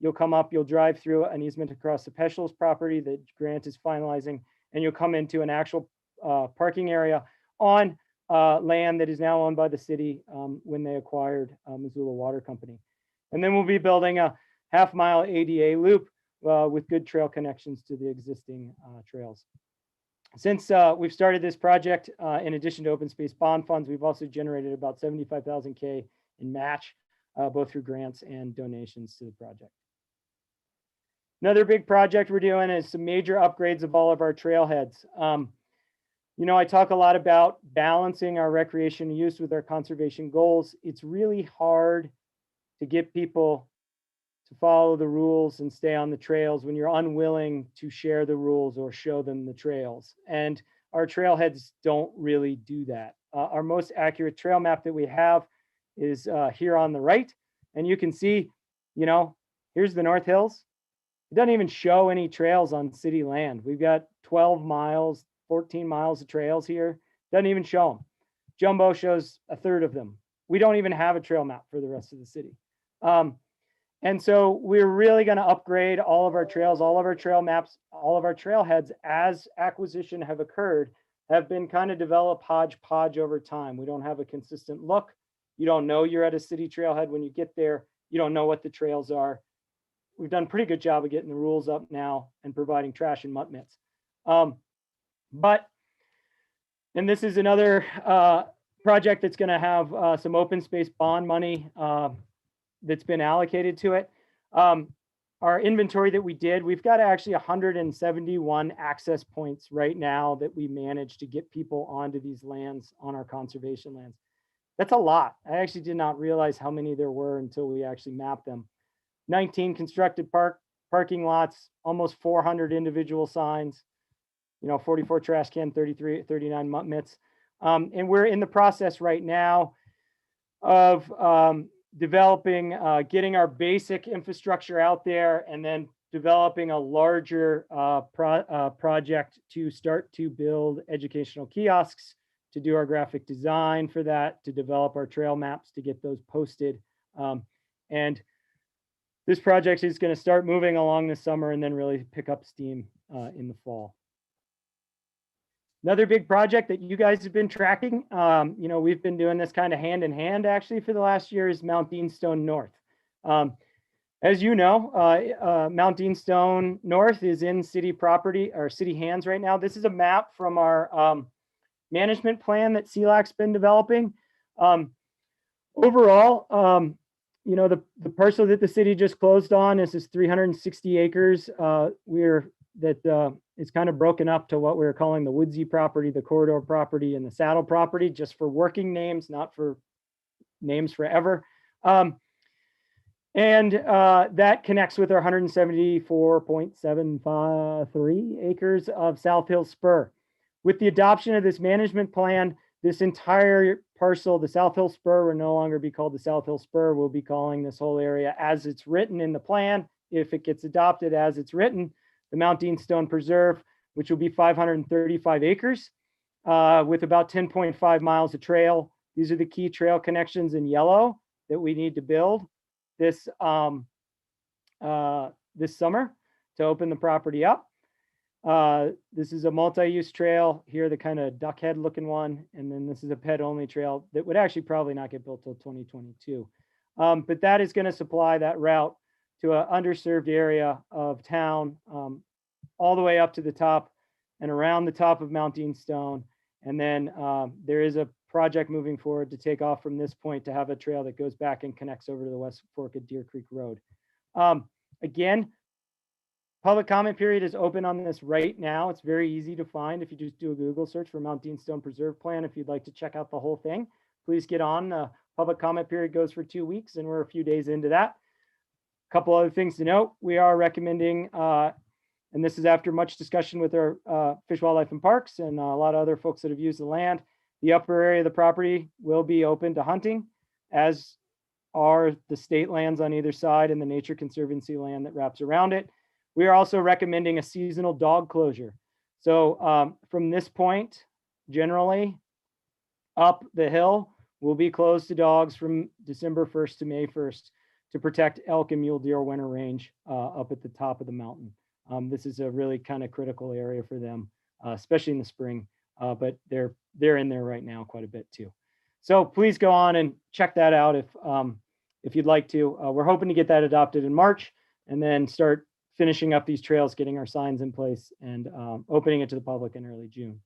You'll come up, you'll drive through an easement across the Peschel's property that Grant is finalizing, and you'll come into an actual parking area on land that is now owned by the city when they acquired Missoula Water Company. And then we'll be building a half-mile ADA loop with good trail connections to the existing trails. Since we've started this project, in addition to open space bond funds, we've also generated about 75,000 K in match, both through grants and donations to the project. Another big project we're doing is some major upgrades of all of our trailheads. You know, I talk a lot about balancing our recreation use with our conservation goals. It's really hard to get people to follow the rules and stay on the trails when you're unwilling to share the rules or show them the trails. And our trailheads don't really do that. Our most accurate trail map that we have is here on the right. And you can see, you know, here's the North Hills. It doesn't even show any trails on city land. We've got 12 miles, 14 miles of trails here. Doesn't even show them. Jumbo shows a third of them. We don't even have a trail map for the rest of the city. And so we're really going to upgrade all of our trails, all of our trail maps, all of our trailheads as acquisition have occurred, have been kind of developed hodgepodge over time. We don't have a consistent look. You don't know you're at a city trailhead when you get there. You don't know what the trails are. We've done a pretty good job of getting the rules up now and providing trash and mutt mitts. And this is another project that's going to have some open space bond money that's been allocated to it. Our inventory that we did, we've got actually 171 access points right now that we managed to get people onto these lands on our conservation lands. That's a lot. I actually did not realize how many there were until we actually mapped them. 19 constructed parking lots, almost 400 individual signs, you know, 44 trash can, 39 mutt mitts. And we're in the process right now of developing, getting our basic infrastructure out there and then developing a larger project to start to build educational kiosks, to do our graphic design for that, to develop our trail maps, to get those posted. And this project is going to start moving along this summer and then really pick up steam in the fall. Another big project that you guys have been tracking, you know, we've been doing this kind of hand in hand actually for the last year, is Mount Deanstone North. As you know, Mount Deanstone North is in city property or city hands right now. This is a map from our management plan that CLAC's been developing. Overall, you know, the parcel that the city just closed on is 360 acres. It's kind of broken up to what we're calling the Woodsy property, the corridor property, and the saddle property, just for working names, not for names forever. That connects with our 174.753 acres of South Hill Spur. With the adoption of this management plan, this entire parcel, the South Hill Spur, will no longer be called the South Hill Spur. We'll be calling this whole area as it's written in the plan. If it gets adopted as it's written, the Mount Deanstone Preserve, which will be 535 acres with about 10.5 miles of trail. These are the key trail connections in yellow that we need to build this this summer to open the property up. This is a multi-use trail here, the kind of duck head looking one. And then this is a pet only trail that would actually probably not get built till 2022. But that is going to supply that route to an underserved area of town, all the way up to the top and around the top of Mount Dean Stone. And then there is a project moving forward to take off from this point to have a trail that goes back and connects over to the West Fork of Deer Creek Road. Again, public comment period is open on this right now. It's very easy to find if you just do a Google search for Mount Dean Stone Preserve Plan. If you'd like to check out the whole thing, please get on. The public comment period goes for 2 weeks, and we're a few days into that. A couple other things to note: we are recommending, and this is after much discussion with our Fish, Wildlife, and Parks and a lot of other folks that have used the land, the upper area of the property will be open to hunting, as are the state lands on either side and the Nature Conservancy land that wraps around it. We are also recommending a seasonal dog closure. So from this point, generally up the hill will be closed to dogs from December 1st to May 1st to protect elk and mule deer winter range up at the top of the mountain. This is a really kind of critical area for them, especially in the spring, but they're in there right now quite a bit too. So please go on and check that out if you'd like to. We're hoping to get that adopted in March and then start finishing up these trails, getting our signs in place, and opening it to the public in early June.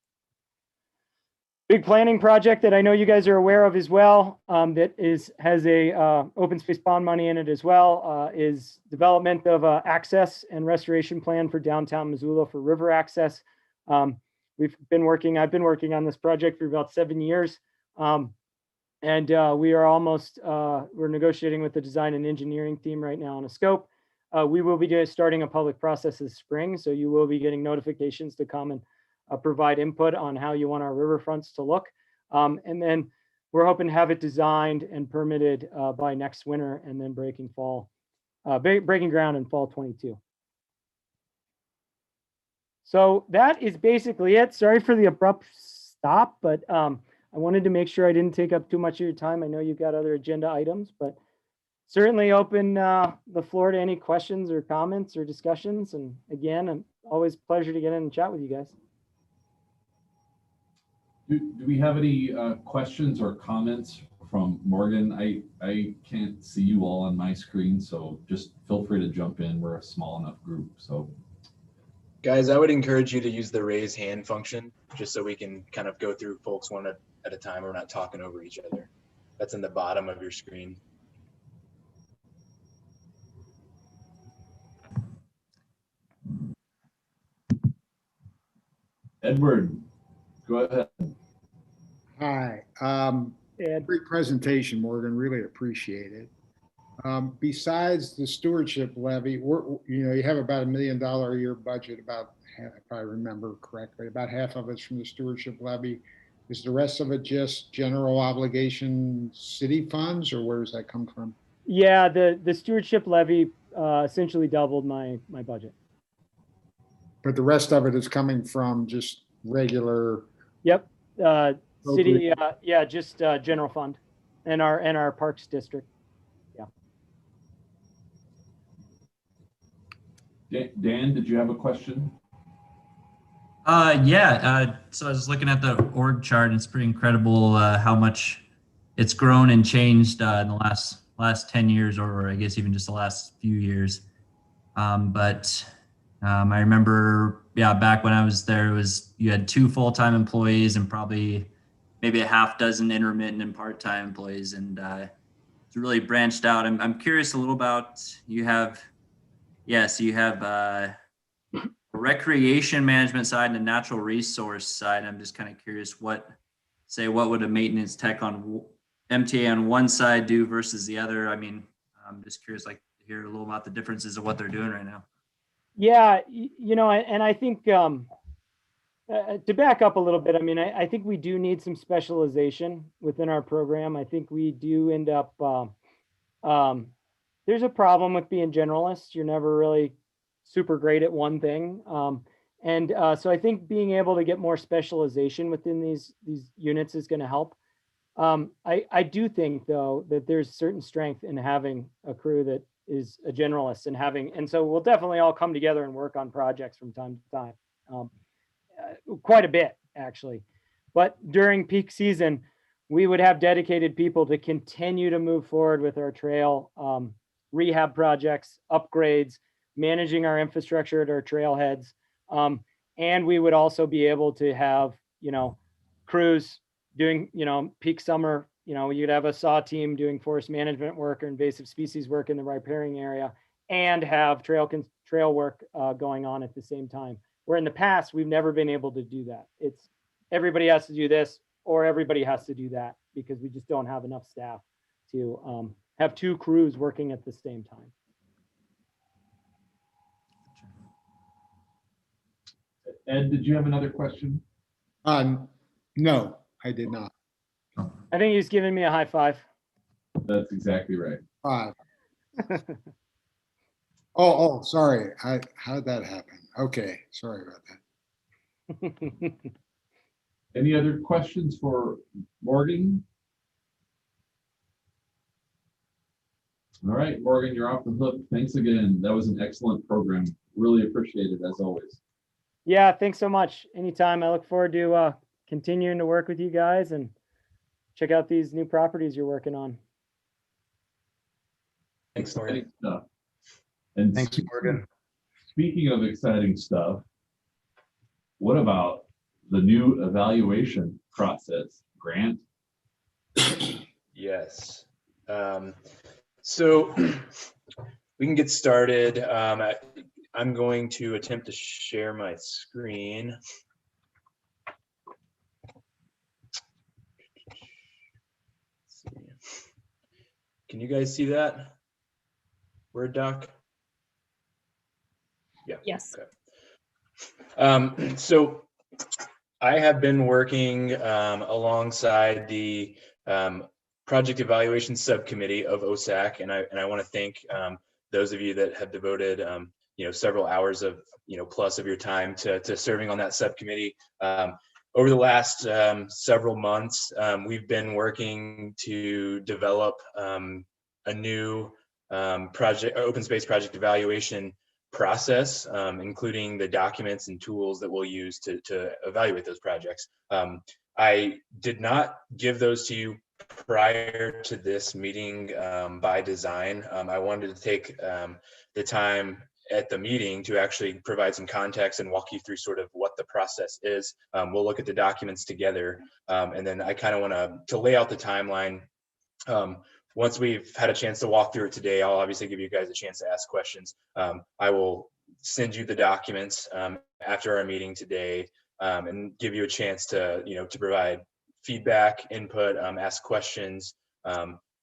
Big planning project that I know you guys are aware of as well, that has a open space bond money in it as well, is development of a access and restoration plan for downtown Missoula for river access. I've been working on this project for about 7 years. And we are almost, we're negotiating with the design and engineering team right now on a scope. We will be starting a public process this spring, so you will be getting notifications to come and provide input on how you want our riverfronts to look. And then we're hoping to have it designed and permitted by next winter, and then breaking ground in fall 22. So that is basically it. Sorry for the abrupt stop, but I wanted to make sure I didn't take up too much of your time. I know you've got other agenda items, but certainly open the floor to any questions or comments or discussions. And again, I'm always a pleasure to get in and chat with you guys. Do we have any questions or comments from Morgan? I can't see you all on my screen, so just feel free to jump in. We're a small enough group, so. Guys, I would encourage you to use the raise hand function just so we can kind of go through folks one at a time. We're not talking over each other. That's in the bottom of your screen. Edward, go ahead. Hi. Great presentation, Morgan. Really appreciate it. Besides the stewardship levy, you have about $1 million a year budget, about half, if I remember correctly, about half of it's from the stewardship levy. Is the rest of it just general obligation city funds, or where does that come from? Yeah, the stewardship levy essentially doubled my budget. But the rest of it is coming from just regular. Yep. City, yeah, just general fund and our parks district. Yeah. Dan, did you have a question? Yeah. So I was looking at the org chart, and it's pretty incredible how much it's grown and changed in the last 10 years, or I guess even just the last few years. But I remember, back when I was there, you had 2 full-time employees and probably maybe a half dozen intermittent and part-time employees, and it's really branched out. I'm curious a little about, so you have a recreation management side and a natural resource side. I'm just kind of curious what would a maintenance tech on MTA on one side do versus the other? I mean, I'm just curious, to hear a little about the differences of what they're doing right now. Yeah, and I think to back up a little bit, I mean, I think we do need some specialization within our program. I think we do end up, there's a problem with being generalists. You're never really super great at one thing. And so I think being able to get more specialization within these units is going to help. I do think though that there's certain strength in having a crew that is a generalist and so we'll definitely all come together and work on projects from time to time, quite a bit actually. But during peak season, we would have dedicated people to continue to move forward with our trail rehab projects, upgrades, managing our infrastructure at our trailheads. And we would also be able to have, crews doing, peak summer, you'd have a SAW team doing forest management work or invasive species work in the riparian area and have trail work going on at the same time. Where in the past, we've never been able to do that. It's everybody has to do this or everybody has to do that because we just don't have enough staff to have two crews working at the same time. Ed, did you have another question? No, I did not. I think he's giving me a high five. That's exactly right. 5. Oh, sorry. How did that happen? Okay, sorry about that. Any other questions for Morgan? All right, Morgan, you're off the hook. Thanks again. That was an excellent program. Really appreciate it as always. Yeah, thanks so much. Anytime. I look forward to continuing to work with you guys and check out these new properties you're working on. Thanks, Morgan. Exciting stuff. And Thanks, Morgan. Speaking of exciting stuff, what about the new evaluation process, Grant? Yes. So we can get started. I'm going to attempt to share my screen. Can you guys see that Word doc? Yeah. Yes. Okay. So I have been working alongside the project evaluation subcommittee of OSAC, and I want to thank those of you that have devoted several hours of plus of your time to serving on that subcommittee. Over the last several months, we've been working to develop a new open space project evaluation process, including the documents and tools that we'll use to evaluate those projects. I did not give those to you prior to this meeting by design. I wanted to take the time at the meeting to actually provide some context and walk you through sort of what the process is. We'll look at the documents together, and then I kind of want to lay out the timeline. Once we've had a chance to walk through it today, I'll obviously give you guys a chance to ask questions. I will send you the documents after our meeting today and give you a chance to provide feedback, input, ask questions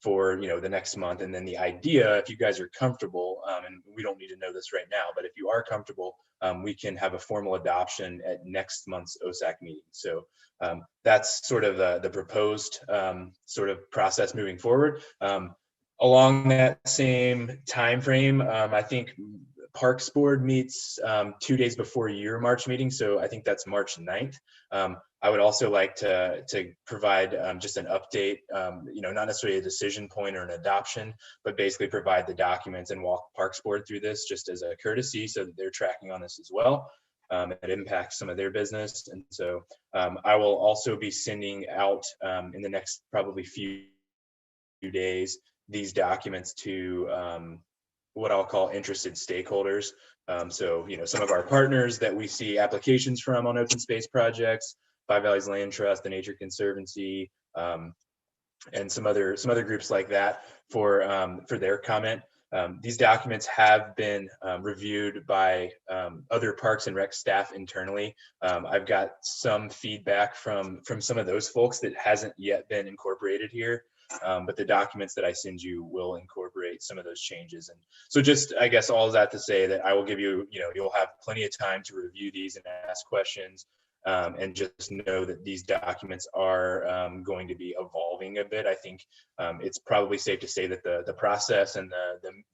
for the next month. And then the idea, if you guys are comfortable, and we don't need to know this right now, but if you are comfortable, we can have a formal adoption at next month's OSAC meeting. So that's sort of the proposed sort of process moving forward. Along that same time frame, I think Parks Board meets 2 days before your March meeting, so I think that's March 9th. I would also like to provide just an update, not necessarily a decision point or an adoption, but basically provide the documents and walk Parks Board through this just as a courtesy so that they're tracking on this as well. It impacts some of their business. And so I will also be sending out in the next probably few days these documents to what I'll call interested stakeholders. So, some of our partners that we see applications from on open space projects, Five Valleys Land Trust, the Nature Conservancy, and some other groups like that for their comment. These documents have been reviewed by other Parks and Rec staff internally. I've got some feedback from some of those folks that hasn't yet been incorporated here. But the documents that I send you will incorporate some of those changes. And so just, I guess, all of that to say that I will give you, you'll have plenty of time to review these and ask questions, and just know that these documents are going to be evolving a bit. I think it's probably safe to say that the process and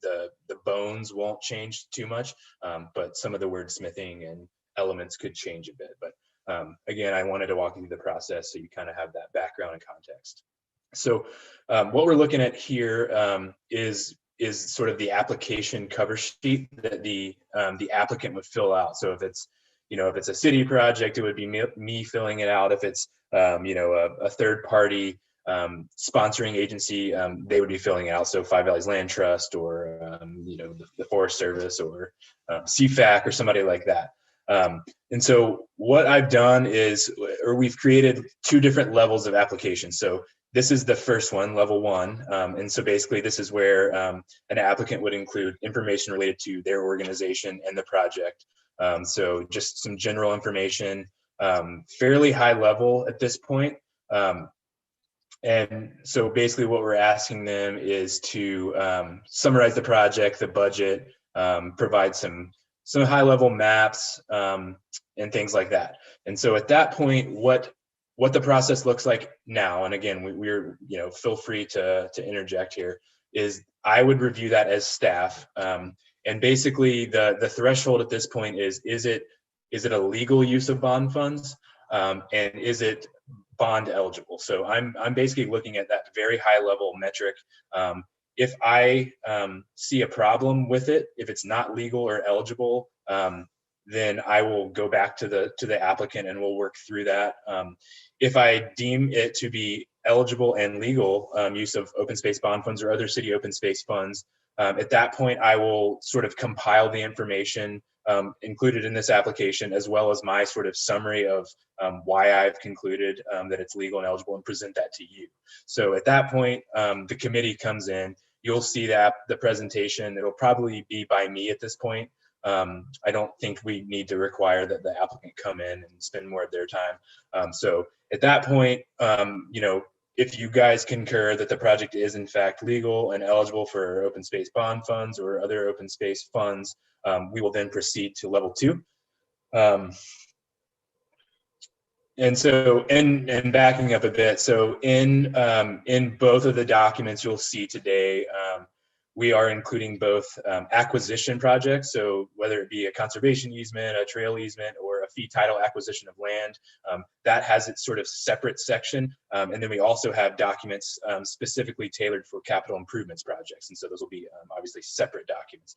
the bones won't change too much, but some of the wordsmithing and elements could change a bit. But again, I wanted to walk you through the process so you kind of have that background and context. So what we're looking at here is sort of the application cover sheet that the applicant would fill out. So if it's a city project, it would be me filling it out. If it's a third party sponsoring agency, they would be filling it out. So Five Valleys Land Trust, or the Forest Service, or CFAC, or somebody like that. And so what I've done is, or we've created two different levels of applications. So this is the first one, level 1. And so basically this is where an applicant would include information related to their organization and the project. So just some general information, fairly high level at this point. And so basically what we're asking them is to summarize the project, the budget, provide some high level maps, and things like that. And so at that point, what the process looks like now, and again, we're feel free to interject here, is I would review that as staff. And basically the threshold at this point is it a legal use of bond funds? And is it bond eligible? So I'm basically looking at that very high level metric. If I see a problem with it, if it's not legal or eligible, then I will go back to the applicant and we'll work through that. If I deem it to be eligible and legal use of open space bond funds or other city open space funds, at that point I will sort of compile the information included in this application, as well as my sort of summary of why I've concluded that it's legal and eligible, and present that to you. So at that point, the committee comes in. You'll see that the presentation, it'll probably be by me at this point. I don't think we need to require that the applicant come in and spend more of their time. So at that point, if you guys concur that the project is in fact legal and eligible for open space bond funds or other open space funds, we will then proceed to level 2. And so, and backing up a bit, so in both of the documents you'll see today, we are including both acquisition projects, so whether it be a conservation easement, a trail easement, or a fee title acquisition of land, that has its sort of separate section. And then we also have documents specifically tailored for capital improvements projects. And so those will be obviously separate documents.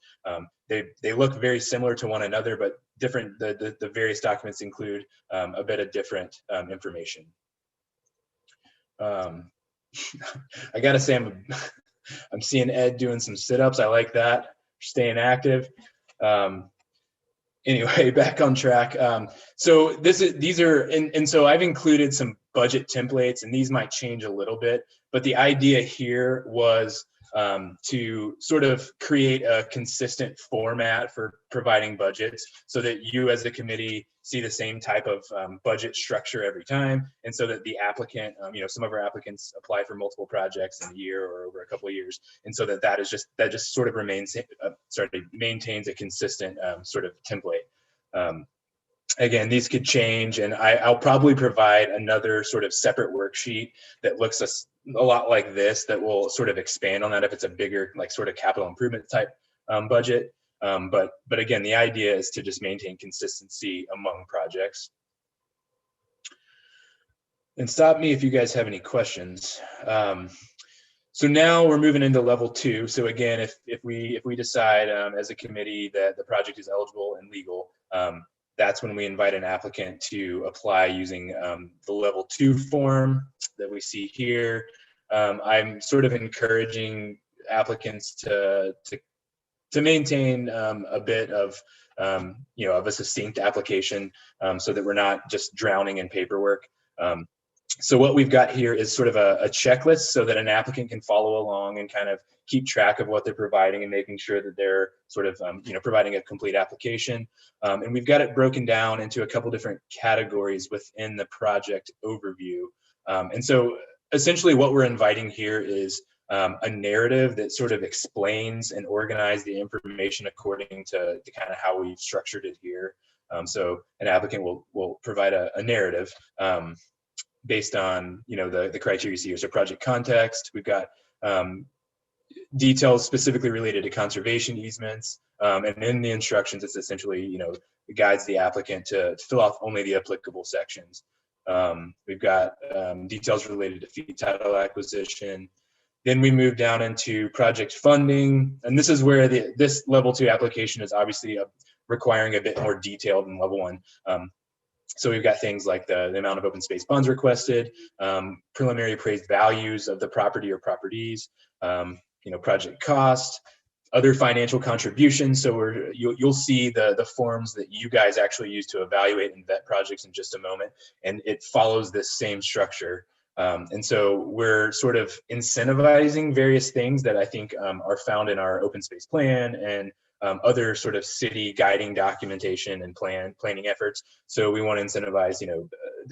They look very similar to one another, but different. The various documents include a bit of different information. I gotta say, I'm seeing Ed doing some sit-ups. I like that, staying active. Anyway, back on track. So these are, and so I've included some budget templates, and these might change a little bit, but the idea here was to sort of create a consistent format for providing budgets, so that you as a committee see the same type of budget structure every time, and so that the applicant, some of our applicants apply for multiple projects in a year or over a couple of years, and so that just sort of maintains a consistent sort of template. Again, these could change, and I'll probably provide another sort of separate worksheet that looks a lot like this, that will sort of expand on that if it's a bigger, like, sort of capital improvement type budget. But again, the idea is to just maintain consistency among projects. And stop me if you guys have any questions. So now we're moving into level 2. So again, if we decide as a committee that the project is eligible and legal, that's when we invite an applicant to apply using the level 2 form that we see here. I'm sort of encouraging applicants to maintain a bit of of a succinct application, so that we're not just drowning in paperwork. So what we've got here is sort of a checklist, so that an applicant can follow along and kind of keep track of what they're providing, and making sure that they're sort of providing a complete application. And we've got it broken down into a couple different categories within the project overview. And so essentially what we're inviting here is a narrative that sort of explains and organizes the information according to kind of how we've structured it here. So an applicant will provide a narrative based on the criteria you see here. So project context, we've got details specifically related to conservation easements. And in the instructions, it's essentially, it guides the applicant to fill out only the applicable sections. We've got details related to fee title acquisition. Then we move down into project funding. And this is where this level 2 application is obviously requiring a bit more detail than level 1. So we've got things like the amount of open space funds requested, preliminary appraised values of the property or properties, project cost, other financial contributions. So you'll see the forms that you guys actually use to evaluate and vet projects in just a moment, and it follows this same structure. And so we're sort of incentivizing various things that I think are found in our open space plan and other sort of city guiding documentation and planning efforts. So we want to incentivize,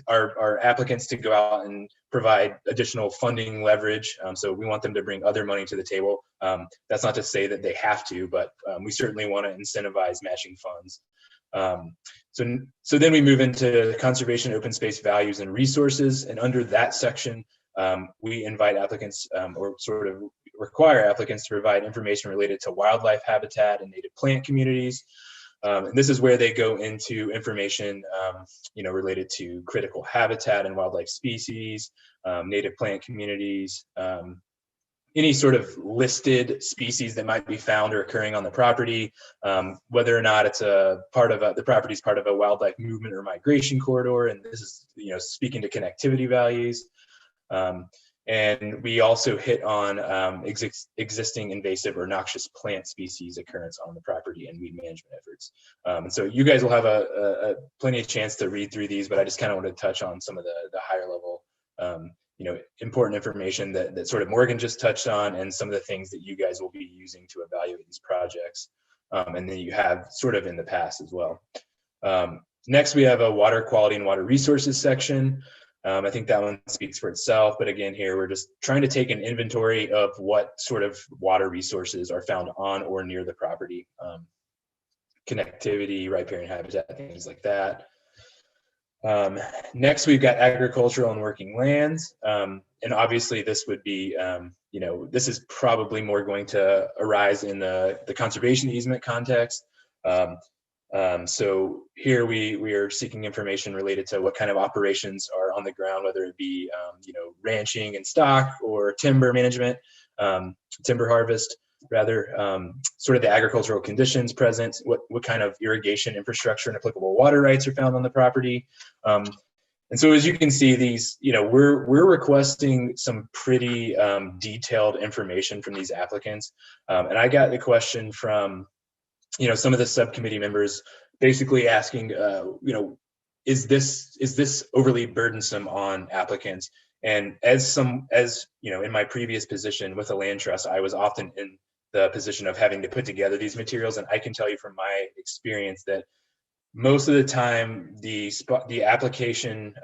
our applicants to go out and provide additional funding leverage. So we want them to bring other money to the table. That's not to say that they have to, but we certainly want to incentivize matching funds. So then we move into conservation, open space values and resources. And under that section, we invite applicants or sort of require applicants to provide information related to wildlife habitat and native plant communities. And this is where they go into information, related to critical habitat and wildlife species, native plant communities, any sort of listed species that might be found or occurring on the property, whether or not it's a part of the property is part of a wildlife movement or migration corridor. And this is, speaking to connectivity values. And we also hit on existing invasive or noxious plant species occurrence on the property and weed management efforts. And so you guys will have a plenty of chance to read through these, but I just kind of want to touch on some of the higher level, important information that sort of Morgan just touched on, and some of the things that you guys will be using to evaluate these projects. And then you have sort of in the past as well. Next, we have a water quality and water resources section. I think that one speaks for itself, but again, here we're just trying to take an inventory of what sort of water resources are found on or near the property. Connectivity, riparian habitat, things like that. Next, we've got agricultural and working lands. And obviously this would be, this is probably more going to arise in the conservation easement context. So here we are seeking information related to what kind of operations are on the ground, whether it be, ranching and stock or timber management, timber harvest, rather, sort of the agricultural conditions present, what kind of irrigation infrastructure and applicable water rights are found on the property. And so as you can see, these, we're requesting some pretty detailed information from these applicants. And I got the question from, some of the subcommittee members basically asking, is this overly burdensome on applicants? And as in my previous position with a land trust, I was often in the position of having to put together these materials. And I can tell you from my experience that most of the time the applicant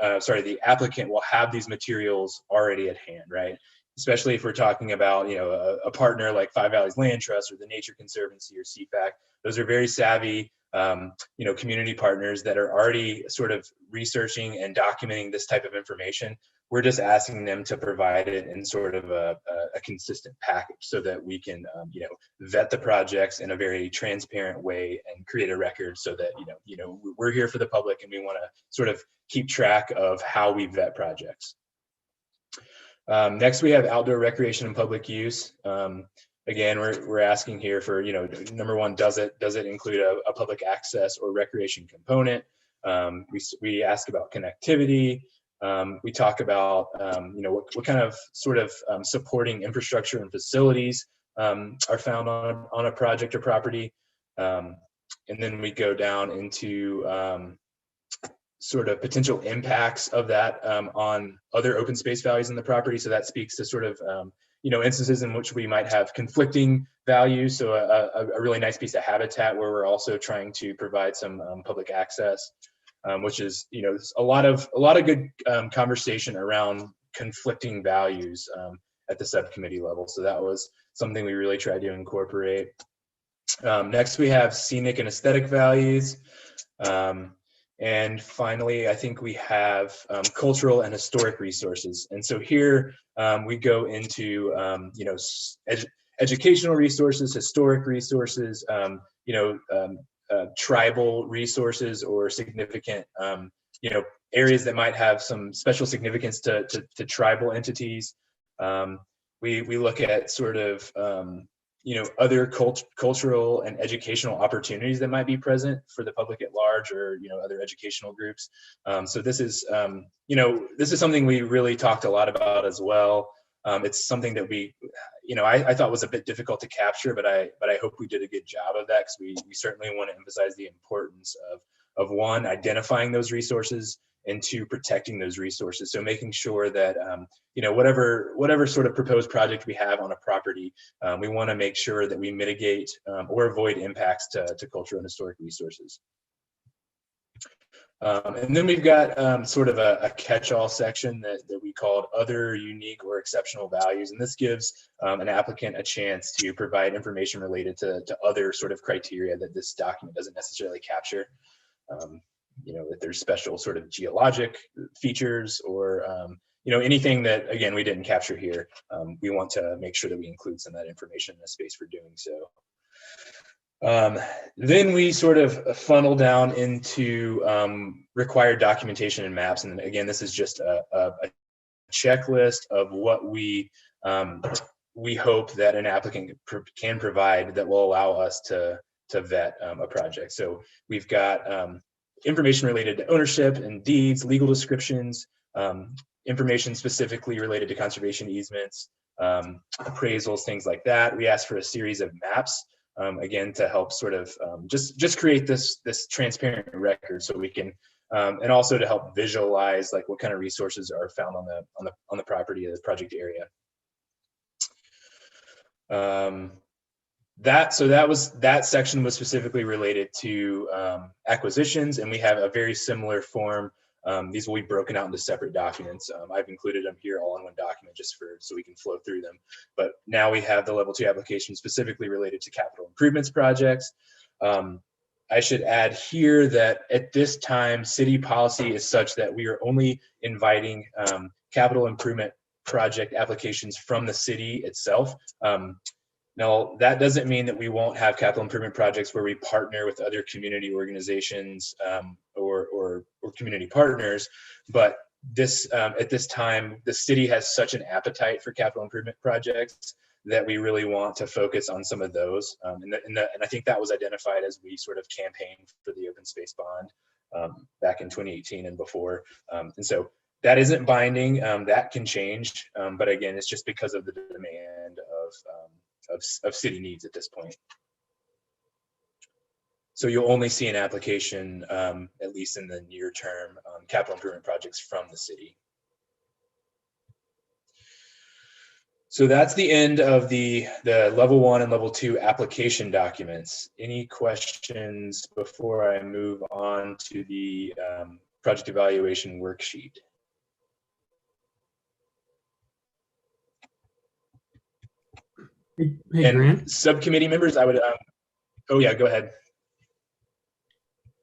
will have these materials already at hand, right? Especially if we're talking about, a partner like Five Valleys Land Trust or the Nature Conservancy or CFAC. Those are very savvy, community partners that are already sort of researching and documenting this type of information. We're just asking them to provide it in sort of a consistent package so that we can, vet the projects in a very transparent way and create a record so that, we're here for the public and we want to sort of keep track of how we vet projects. Next, we have outdoor recreation and public use. Again, we're asking here for, number one, does it include a public access or recreation component? We ask about connectivity. We talk about, what kind of sort of supporting infrastructure and facilities are found on a project or property. And then we go down into sort of potential impacts of that on other open space values in the property. So that speaks to sort of, instances in which we might have conflicting values. So a really nice piece of habitat where we're also trying to provide some public access, which is, a lot of good conversation around conflicting values at the subcommittee level. So that was something we really tried to incorporate. Next, we have scenic and aesthetic values. And finally, I think we have cultural and historic resources. And so here we go into, educational resources, historic resources, tribal resources, or significant, areas that might have some special significance to tribal entities. We look at sort of, other cultural and educational opportunities that might be present for the public at large, or, other educational groups. So this is, this is something we really talked a lot about as well. It's something that we, I thought was a bit difficult to capture, but I hope we did a good job of that, because we certainly want to emphasize the importance of one, identifying those resources, and two, protecting those resources. So making sure that, whatever sort of proposed project we have on a property, we want to make sure that we mitigate or avoid impacts to cultural and historic resources. And then we've got sort of a catch-all section that we called other unique or exceptional values. And this gives an applicant a chance to provide information related to other sort of criteria that this document doesn't necessarily capture. If there's special sort of geologic features, or, anything that, again, we didn't capture here, we want to make sure that we include some of that information in the space for doing so. Then we sort of funnel down into required documentation and maps. And again, this is just a checklist of what we hope that an applicant can provide that will allow us to vet a project. So we've got information related to ownership and deeds, legal descriptions, information specifically related to conservation easements, appraisals, things like that. We ask for a series of maps, again, to help sort of just create this transparent record, so we can, and also to help visualize like what kind of resources are found on the property of the project area. That section was specifically related to acquisitions, and we have a very similar form. These will be broken out into separate documents. I've included them here all in one document just so we can flow through them. But now we have the level 2 application specifically related to capital improvements projects. I should add here that at this time, city policy is such that we are only inviting capital improvement project applications from the city itself. Now, that doesn't mean that we won't have capital improvement projects where we partner with other community organizations or community partners, but at this time, the city has such an appetite for capital improvement projects that we really want to focus on some of those. And I think that was identified as we sort of campaigned for the open space bond back in 2018 and before. And so that isn't binding, that can change. But again, it's just because of the demand of city needs at this point. So you'll only see an application, at least in the near term, capital improvement projects from the city. So that's the end of the level 1 and level 2 application documents. Any questions before I move on to the project evaluation worksheet? Hey, Grant. Subcommittee members, I would, oh yeah, go ahead.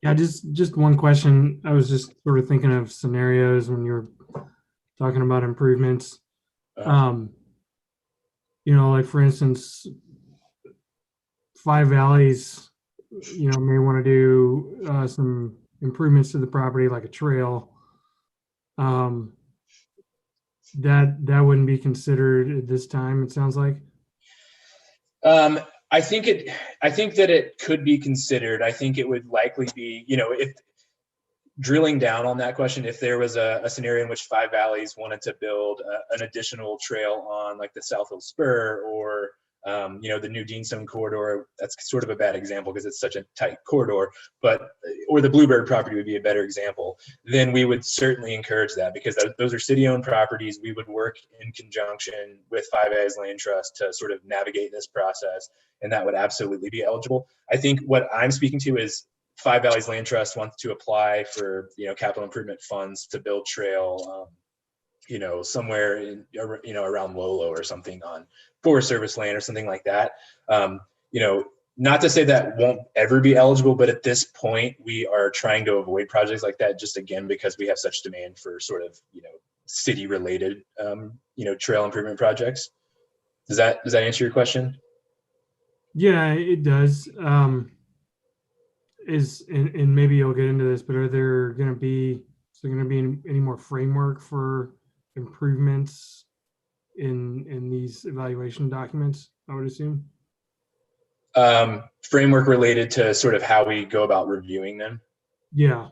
Yeah, just one question. I was just sort of thinking of scenarios when you were talking about improvements. Like for instance, Five Valleys, may want to do some improvements to the property, like a trail. That wouldn't be considered at this time, it sounds like. I think that it could be considered. I think it would likely be, if drilling down on that question, if there was a scenario in which Five Valleys wanted to build an additional trail on like the South Hill Spur, or the new Deanstone corridor, that's sort of a bad example because it's such a tight corridor, or the Bluebird property would be a better example, then we would certainly encourage that, because those are city-owned properties. We would work in conjunction with Five Valleys Land Trust to sort of navigate this process, and that would absolutely be eligible. I think what I'm speaking to is Five Valleys Land Trust wants to apply for, capital improvement funds to build trail, somewhere in, around Lolo or something on Forest Service land or something like that. Not to say that won't ever be eligible, but at this point we are trying to avoid projects like that, just again, because we have such demand for sort of, city related, trail improvement projects. Does that answer your question? Yeah, it does. And maybe you'll get into this, but are there going to be any more framework for improvements in these evaluation documents, I would assume? Framework related to sort of how we go about reviewing them. Yeah.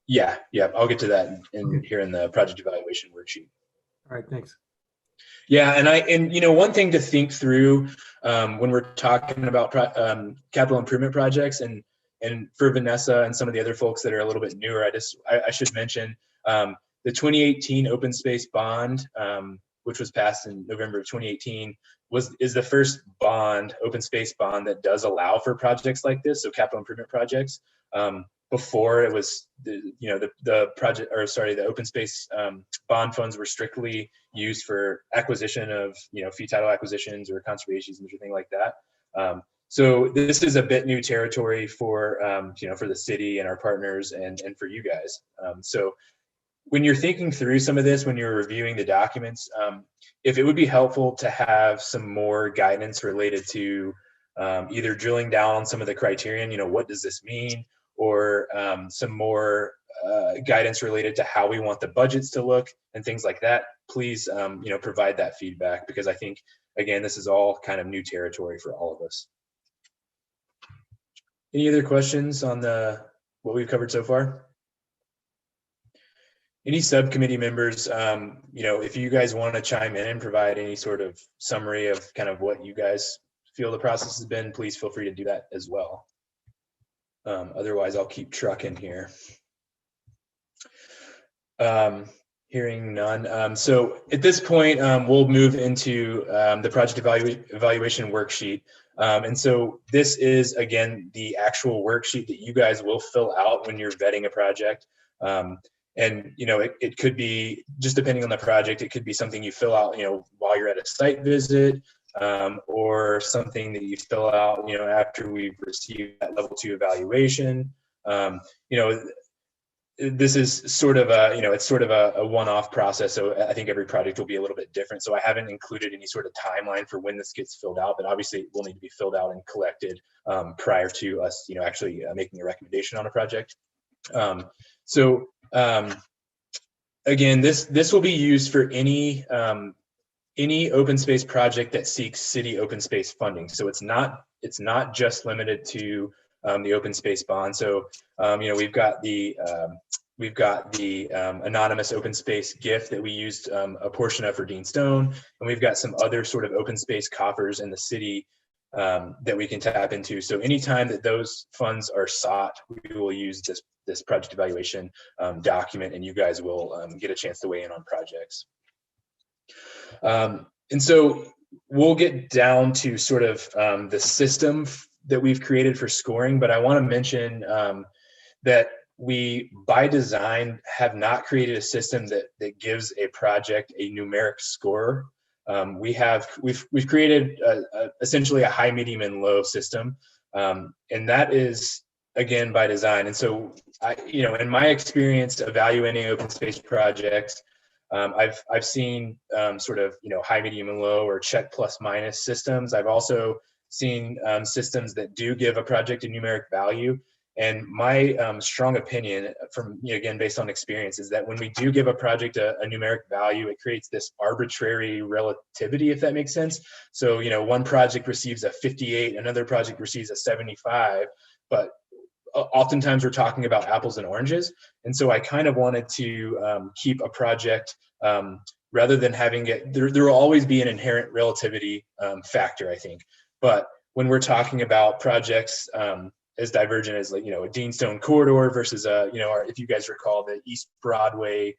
Yeah, I'll get to that Okay. here in the project evaluation worksheet. All right, thanks. Yeah, and you know, one thing to think through when we're talking about capital improvement projects, and for Vanessa and some of the other folks that are a little bit newer, I should mention the 2018 open space bond, which was passed in November of 2018, is the first open space bond that does allow for projects like this, so capital improvement projects. Before it was the open space bond funds were strictly used for acquisition of fee title acquisitions or conservation or anything like that. So this is a bit new territory for for the city and our partners and for you guys. So when you're thinking through some of this, when you're reviewing the documents, if it would be helpful to have some more guidance related to either drilling down on some of the criterion, what does this mean? Or some more guidance related to how we want the budgets to look and things like that, please provide that feedback, because I think, again, this is all kind of new territory for all of us. Any other questions on what we've covered so far? Any subcommittee members, if you guys want to chime in and provide any sort of summary of kind of what you guys feel the process has been, please feel free to do that as well. Otherwise, I'll keep trucking here. Hearing none. So at this point, we'll move into the project evaluation worksheet. And so this is, again, the actual worksheet that you guys will fill out when you're vetting a project. And, it could be, just depending on the project, it could be something you fill out, while you're at a site visit, or something that you fill out, after we've received that level 2 evaluation. This is sort of it's sort of a one-off process. So I think every project will be a little bit different. So I haven't included any sort of timeline for when this gets filled out, but obviously it will need to be filled out and collected prior to us, actually making a recommendation on a project. Again, this will be used for any open space project that seeks city open space funding. So it's not just limited to the open space bond. So we've got the anonymous open space gift that we used a portion of for Dean Stone, and we've got some other sort of open space coffers in the city that we can tap into. So anytime that those funds are sought, we will use this project evaluation document, and you guys will get a chance to weigh in on projects. And so we'll get down to sort of the system that we've created for scoring, but I want to mention that we, by design, have not created a system that gives a project a numeric score. We've created essentially a high, medium, and low system, and that is, again, by design. And so in my experience evaluating open space projects, I've seen sort of high, medium, and low, or check plus minus systems. I've also seen systems that do give a project a numeric value. And my strong opinion, from again based on experience, is that when we do give a project a numeric value, it creates this arbitrary relativity, if that makes sense. So one project receives a 58, another project receives a 75, but oftentimes we're talking about apples and oranges. And so I kind of wanted to keep a project, rather than having it, there will always be an inherent relativity factor, I think. But when we're talking about projects as divergent as a Dean Stone corridor versus if you guys recall the East Broadway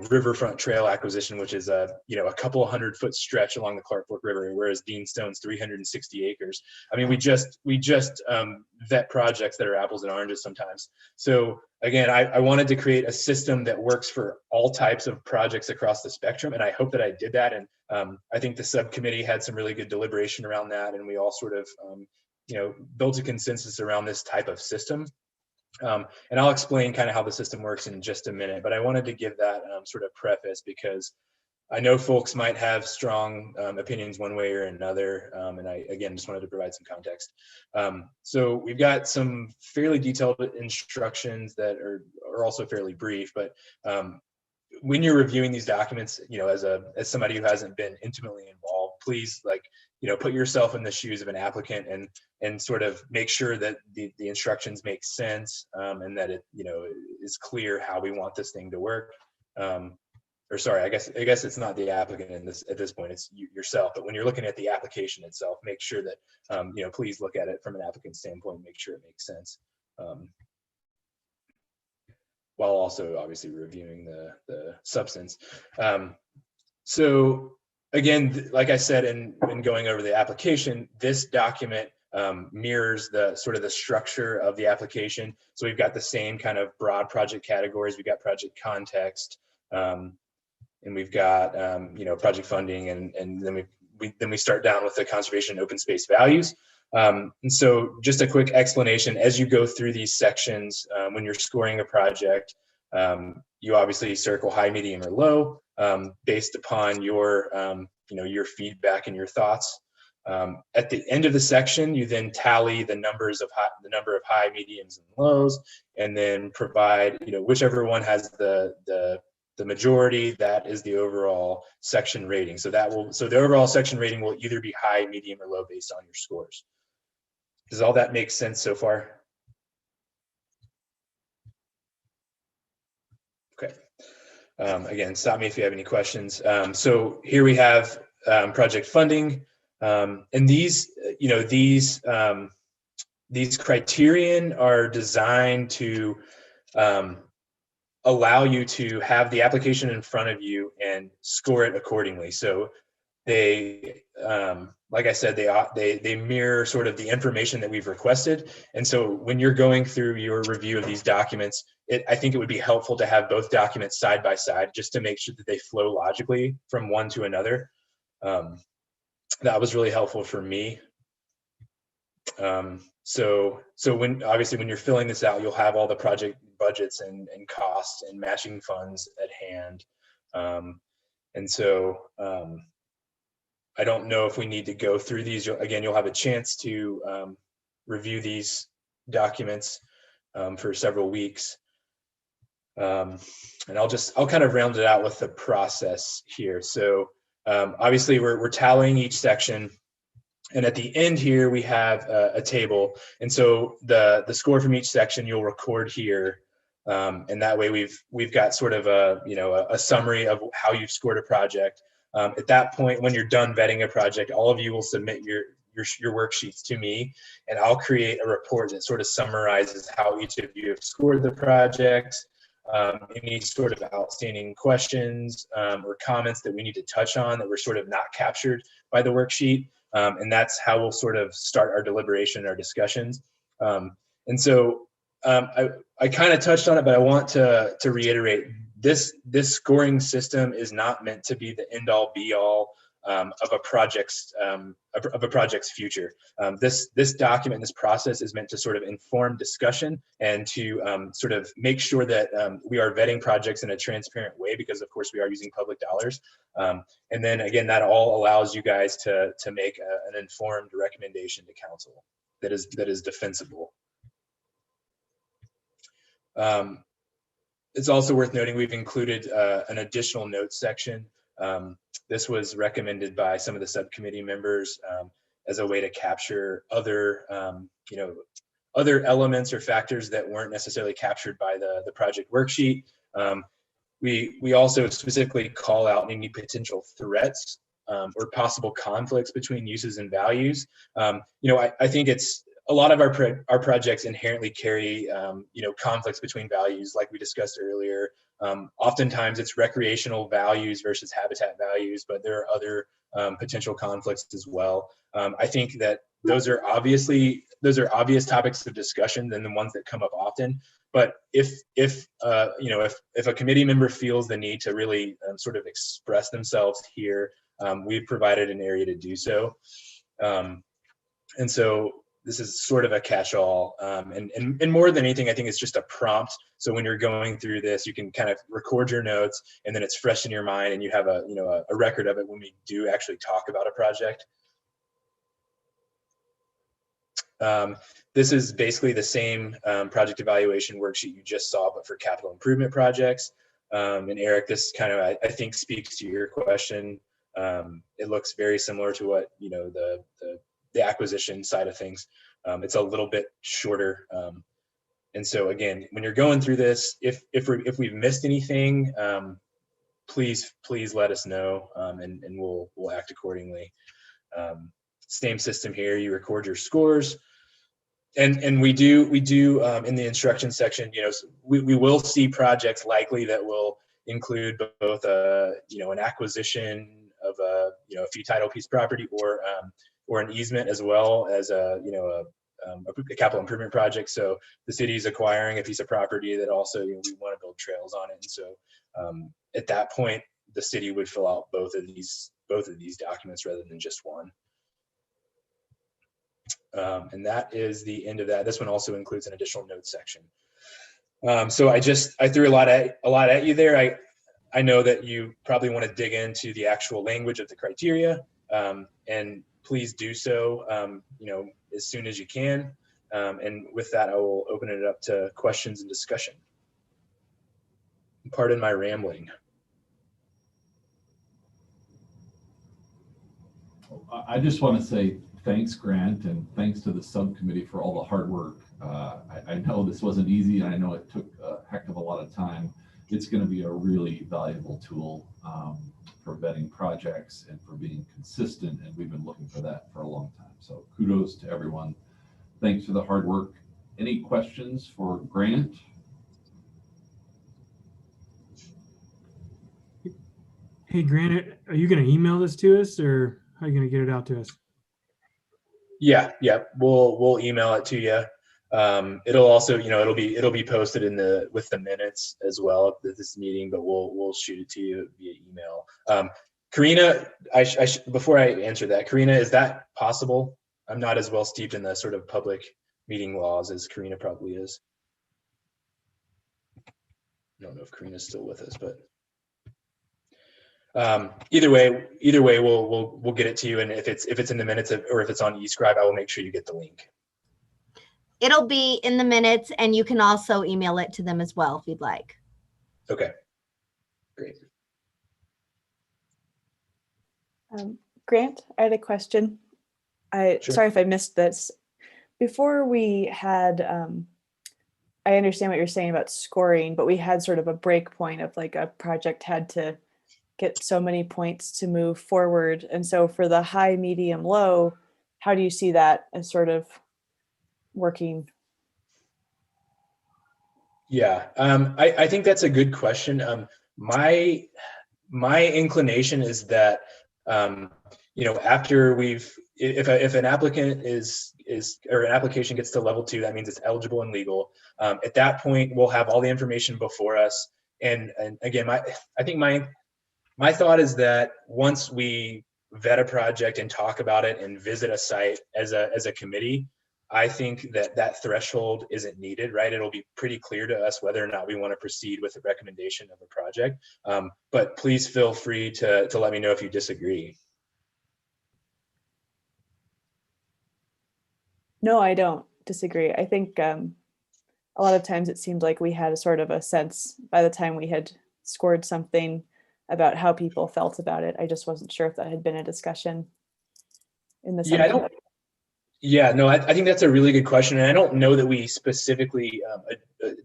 riverfront trail acquisition, which is a couple 100-foot stretch along the Clark Fork River, whereas Dean Stone's 360 acres. I mean, we just vet projects that are apples and oranges sometimes. So again, I wanted to create a system that works for all types of projects across the spectrum, and I hope that I did that. And I think the subcommittee had some really good deliberation around that, and we all sort of built a consensus around this type of system. And I'll explain kind of how the system works in just a minute, but I wanted to give that sort of preface, because I know folks might have strong opinions one way or another, and I, again, just wanted to provide some context. So we've got some fairly detailed instructions that are also fairly brief, but when you're reviewing these documents, as somebody who hasn't been intimately involved, please, put yourself in the shoes of an applicant and sort of make sure that the instructions make sense, and that it, is clear how we want this thing to work. Or sorry, I guess it's not the applicant at this point, it's yourself. But when you're looking at the application itself, make sure that, please look at it from an applicant standpoint, make sure it makes sense. While also obviously reviewing the substance. So again, like I said, in going over the application, this document mirrors the sort of the structure of the application. So we've got the same kind of broad project categories. We've got project context, and we've got project funding, and then we start down with the conservation and open space values. And so just a quick explanation, as you go through these sections, when you're scoring a project, you obviously circle high, medium, or low, based upon your, your feedback and your thoughts. At the end of the section, you then tally the number of high, mediums, and lows, and then provide, whichever one has the majority, that is the overall section rating. So the overall section rating will either be high, medium, or low based on your scores. Does all that make sense so far? Okay. Again, stop me if you have any questions. So here we have project funding, and these criterion are designed to allow you to have the application in front of you and score it accordingly. So they, like I said, they mirror sort of the information that we've requested. And so when you're going through your review of these documents, I think it would be helpful to have both documents side by side, just to make sure that they flow logically from one to another. That was really helpful for me. So when you're filling this out, you'll have all the project budgets and costs and matching funds at hand. And so I don't know if we need to go through these. You'll have a chance to review these documents for several weeks. And I'll kind of round it out with the process here. So obviously we're tallying each section. And at the end here, we have a table. And so the score from each section you'll record here. And that way we've got sort of a summary of how you've scored a project. At that point, when you're done vetting a project, all of you will submit your worksheets to me, and I'll create a report that sort of summarizes how each of you have scored the project, any sort of outstanding questions or comments that we need to touch on that were sort of not captured by the worksheet. And that's how we'll sort of start our deliberation, our discussions. And so I kind of touched on it, but I want to reiterate, this scoring system is not meant to be the end all be all of a project's future. This document, this process is meant to sort of inform discussion and to sort of make sure that we are vetting projects in a transparent way, because of course we are using public dollars. And then again, that all allows you guys to make an informed recommendation to council that is defensible. It's also worth noting we've included an additional notes section. This was recommended by some of the subcommittee members as a way to capture other, other elements or factors that weren't necessarily captured by the project worksheet. We also specifically call out any potential threats or possible conflicts between uses and values. I think it's a lot of our projects inherently carry conflicts between values, like we discussed earlier. Oftentimes it's recreational values versus habitat values, but there are other potential conflicts as well. I think that those are obvious topics of discussion and the ones that come up often. But if a committee member feels the need to really sort of express themselves here, we've provided an area to do so. And so this is sort of a catch-all, and more than anything, I think it's just a prompt. So when you're going through this, you can kind of record your notes, and then it's fresh in your mind, and you have a record of it when we do actually talk about a project. This is basically the same project evaluation worksheet you just saw, but for capital improvement projects. And Eric, this kind of, I think, speaks to your question. It looks very similar to what, the acquisition side of things. It's a little bit shorter. And so again, when you're going through this, if we've missed anything, please let us know, and we'll act accordingly. Same system here. You record your scores. And we do in the instruction section, we will see projects likely that will include both an acquisition of a fee title piece property or an easement, as well as a capital improvement project. So the city is acquiring a piece of property that also we want to build trails on it, and so at that point the city would fill out both of these documents rather than just one. And that is the end of that. This one also includes an additional notes section. So I threw a lot at you there. I know that you probably want to dig into the actual language of the criteria, and please do so, as soon as you can. And with that, I will open it up to questions and discussion. Pardon my rambling. I just want to say thanks, Grant, and thanks to the subcommittee for all the hard work. I know this wasn't easy, and I know it took a heck of a lot of time. It's going to be a really valuable tool for vetting projects and for being consistent, and we've been looking for that for a long time. So kudos to everyone. Thanks for the hard work. Any questions for Grant? Hey, Grant, are you going to email this to us, or how are you going to get it out to us? Yeah, we'll email it to you. It'll also, it'll be posted with the minutes as well of this meeting, but we'll shoot it to you via email. Karina, before I answer that, Karina, is that possible? I'm not as well steeped in the sort of public meeting laws as Karina probably is. I don't know if Karina's still with us, but either way, we'll get it to you. And if it's in the minutes or if it's on eScribe, I will make sure you get the link. It'll be in the minutes, and you can also email it to them as well if you'd like. Okay, great. Grant, I had a question. Sure. Sorry if I missed this. Before we had, I understand what you're saying about scoring, but we had sort of a break point of like a project had to get so many points to move forward. And so for the high, medium, low, how do you see that as sort of working? Yeah, I think that's a good question. My inclination is that after if an applicant or an application gets to level 2, that means it's eligible and legal. At that point, we'll have all the information before us. And again, I think my thought is that once we vet a project and talk about it and visit a site as a committee, I think that threshold isn't needed, right? It'll be pretty clear to us whether or not we want to proceed with the recommendation of a project. But please feel free to let me know if you disagree. No, I don't disagree. I think a lot of times it seemed like we had a sort of a sense by the time we had scored something about how people felt about it. I just wasn't sure if that had been a discussion in the Yeah, no, I think that's a really good question. And I don't know that we specifically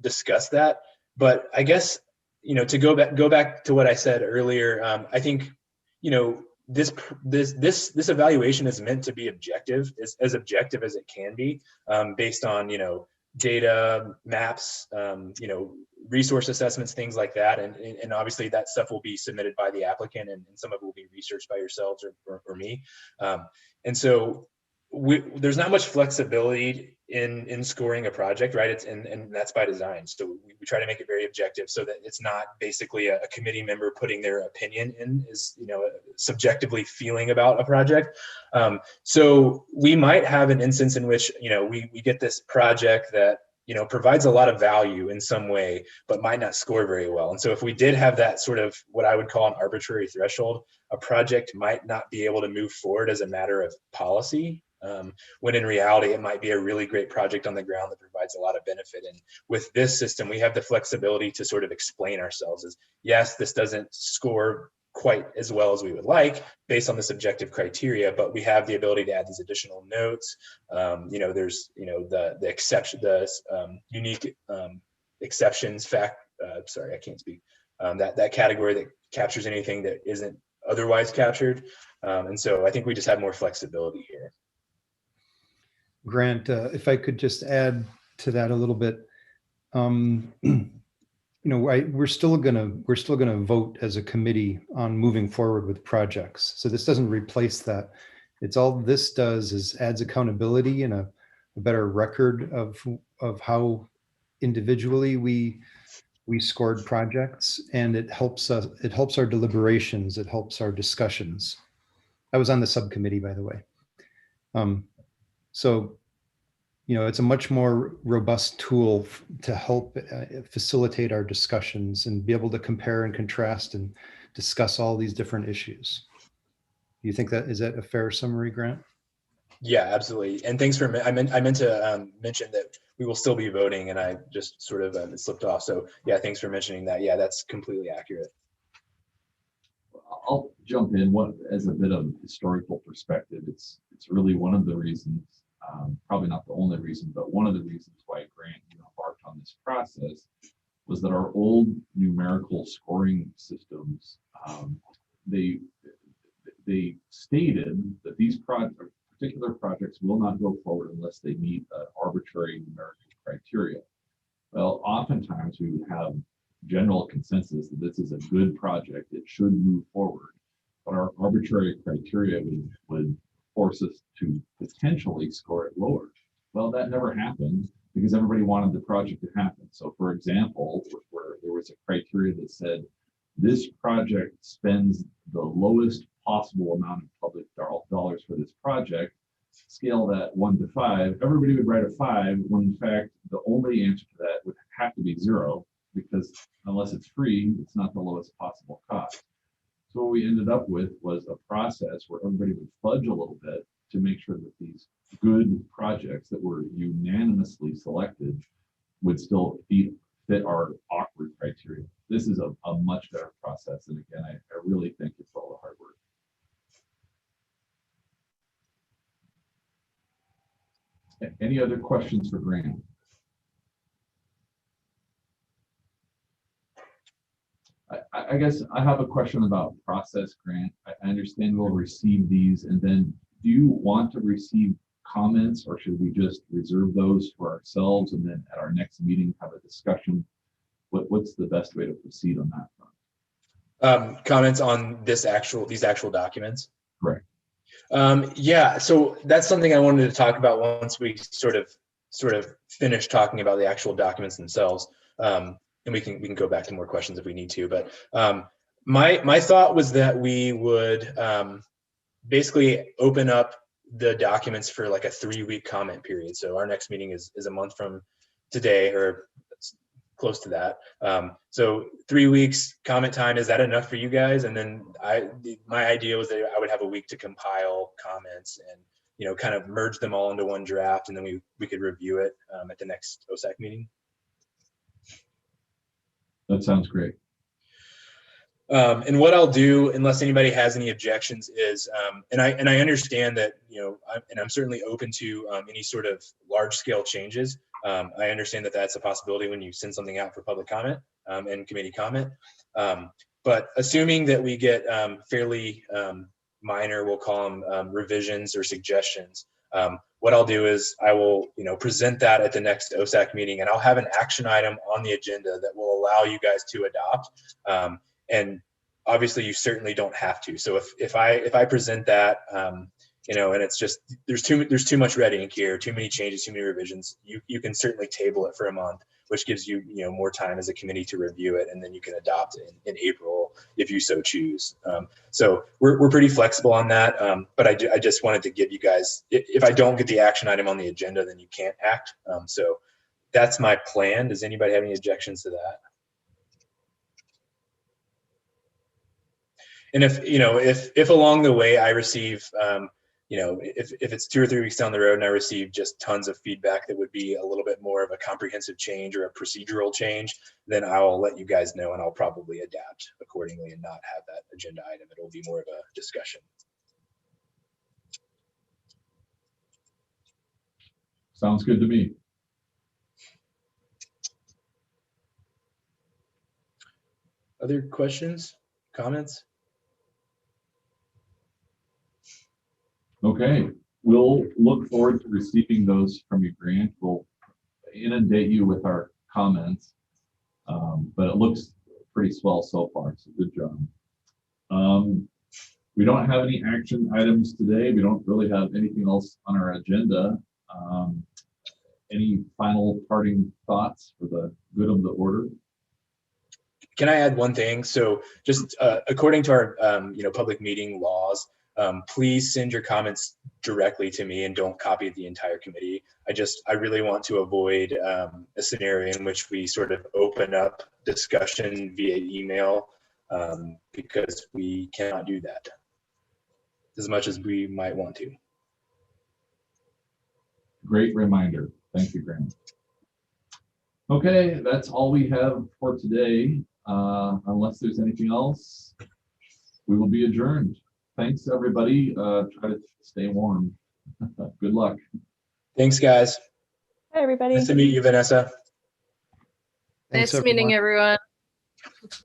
discussed that, but I guess, to go back to what I said earlier, I think, this evaluation is meant to be objective, as objective as it can be, based on, data, maps, resource assessments, things like that. And obviously that stuff will be submitted by the applicant, and some of it will be researched by yourselves or me. And so there's not much flexibility in scoring a project, right? It's and that's by design. So we try to make it very objective so that it's not basically a committee member putting their opinion in, is, you know, subjectively feeling about a project. So we might have an instance in which, you know, we get this project that, you know, provides a lot of value in some way, but might not score very well. And so if we did have that sort of what I would call an arbitrary threshold, a project might not be able to move forward as a matter of policy. When in reality, it might be a really great project on the ground that provides a lot of benefit. And with this system, we have the flexibility to sort of explain ourselves as, yes, this doesn't score quite as well as we would like based on this objective criteria, but we have the ability to add these additional notes. You know, there's, you know, the exception, the unique exceptions sorry, I can't speak. That category that captures anything that isn't otherwise captured. And so I think we just have more flexibility here. Grant, if I could just add to that a little bit, you know, we're still gonna vote as a committee on moving forward with projects. So this doesn't replace that. It's all this does is adds accountability and a better record of how individually we scored projects, and it helps us. It helps our deliberations. It helps our discussions. I was on the subcommittee, by the way. So, you know, it's a much more robust tool to help facilitate our discussions and be able to compare and contrast and discuss all these different issues. Do you think is that a fair summary, Grant? Yeah, absolutely. And thanks for, I meant to mention that we will still be voting, and I just sort of slipped off. So yeah, thanks for mentioning that. Yeah, that's completely accurate. I'll jump in as a bit of historical perspective. It's really one of the reasons, probably not the only reason, but one of the reasons why Grant embarked on this process was that our old numerical scoring systems, they stated that these particular projects will not go forward unless they meet arbitrary numerical criteria. Well, oftentimes we would have general consensus that this is a good project, it should move forward, but our arbitrary criteria would force us to potentially score it lower. Well, that never happened because everybody wanted the project to happen. So for example, where there was a criteria that said this project spends the lowest possible amount of public dollars for this project, scale that 1 to 5, everybody would write a 5, when in fact the only answer to that would have to be 0, because unless it's free, it's not the lowest possible cost. So what we ended up with was a process where everybody would fudge a little bit to make sure that these good projects that were unanimously selected would still fit our awkward criteria. This is a much better process. And again, I really thank you for all the hard work. Any other questions for Grant? I guess I have a question about process, Grant. I understand we'll receive these, and then do you want to receive comments, or should we just reserve those for ourselves and then at our next meeting have a discussion? What's the best way to proceed on that front? Comments on these actual documents? Correct. Yeah, so that's something I wanted to talk about once we sort of finish talking about the actual documents themselves. And we can go back to more questions if we need to. But my thought was that we would basically open up the documents for like a 3-week comment period. So our next meeting is a month from today, or close to that. So 3 weeks comment time, is that enough for you guys? And then my idea was that I would have a week to compile comments and, you know, kind of merge them all into one draft, and then we could review it at the next OSAC meeting. That sounds great. And what I'll do, unless anybody has any objections, is, and I understand that, you know, I'm certainly open to any sort of large scale changes. I understand that that's a possibility when you send something out for public comment and committee comment. But assuming that we get fairly minor, we'll call them revisions or suggestions, what I'll do is I will, you know, present that at the next OSAC meeting, and I'll have an action item on the agenda that will allow you guys to adopt. And obviously you certainly don't have to. So if I present that and it's just, there's too much red ink here, too many changes, too many revisions. You can certainly table it for a month, which gives you, more time as a committee to review it, and then you can adopt it in April if you so choose. So we're pretty flexible on that. But I just wanted to give you guys, if I don't get the action item on the agenda, then you can't act. So that's my plan. Does anybody have any objections to that? And if along the way I receive, if it's 2 or 3 weeks down the road and I receive just tons of feedback that would be a little bit more of a comprehensive change or a procedural change, then I'll let you guys know, and I'll probably adapt accordingly and not have that agenda item. It'll be more of a discussion. Sounds good to me. Other questions, comments? Okay, we'll look forward to receiving those from you, Grant. We'll inundate you with our comments, but it looks pretty swell so far, so good job. We don't have any action items today. We don't really have anything else on our agenda. Any final parting thoughts for the good of the order? Can I add one thing? So just according to our public meeting laws, please send your comments directly to me and don't copy the entire committee. I really want to avoid a scenario in which we sort of open up discussion via email, because we cannot do that as much as we might want to. Great reminder. Thank you, Grant. Okay, that's all we have for today. Unless there's anything else, we will be adjourned. Thanks, everybody. Try to stay warm. Good luck. Thanks, guys. Hi, everybody. Nice to meet you, Vanessa. Thanks, Nice meeting everyone. everyone.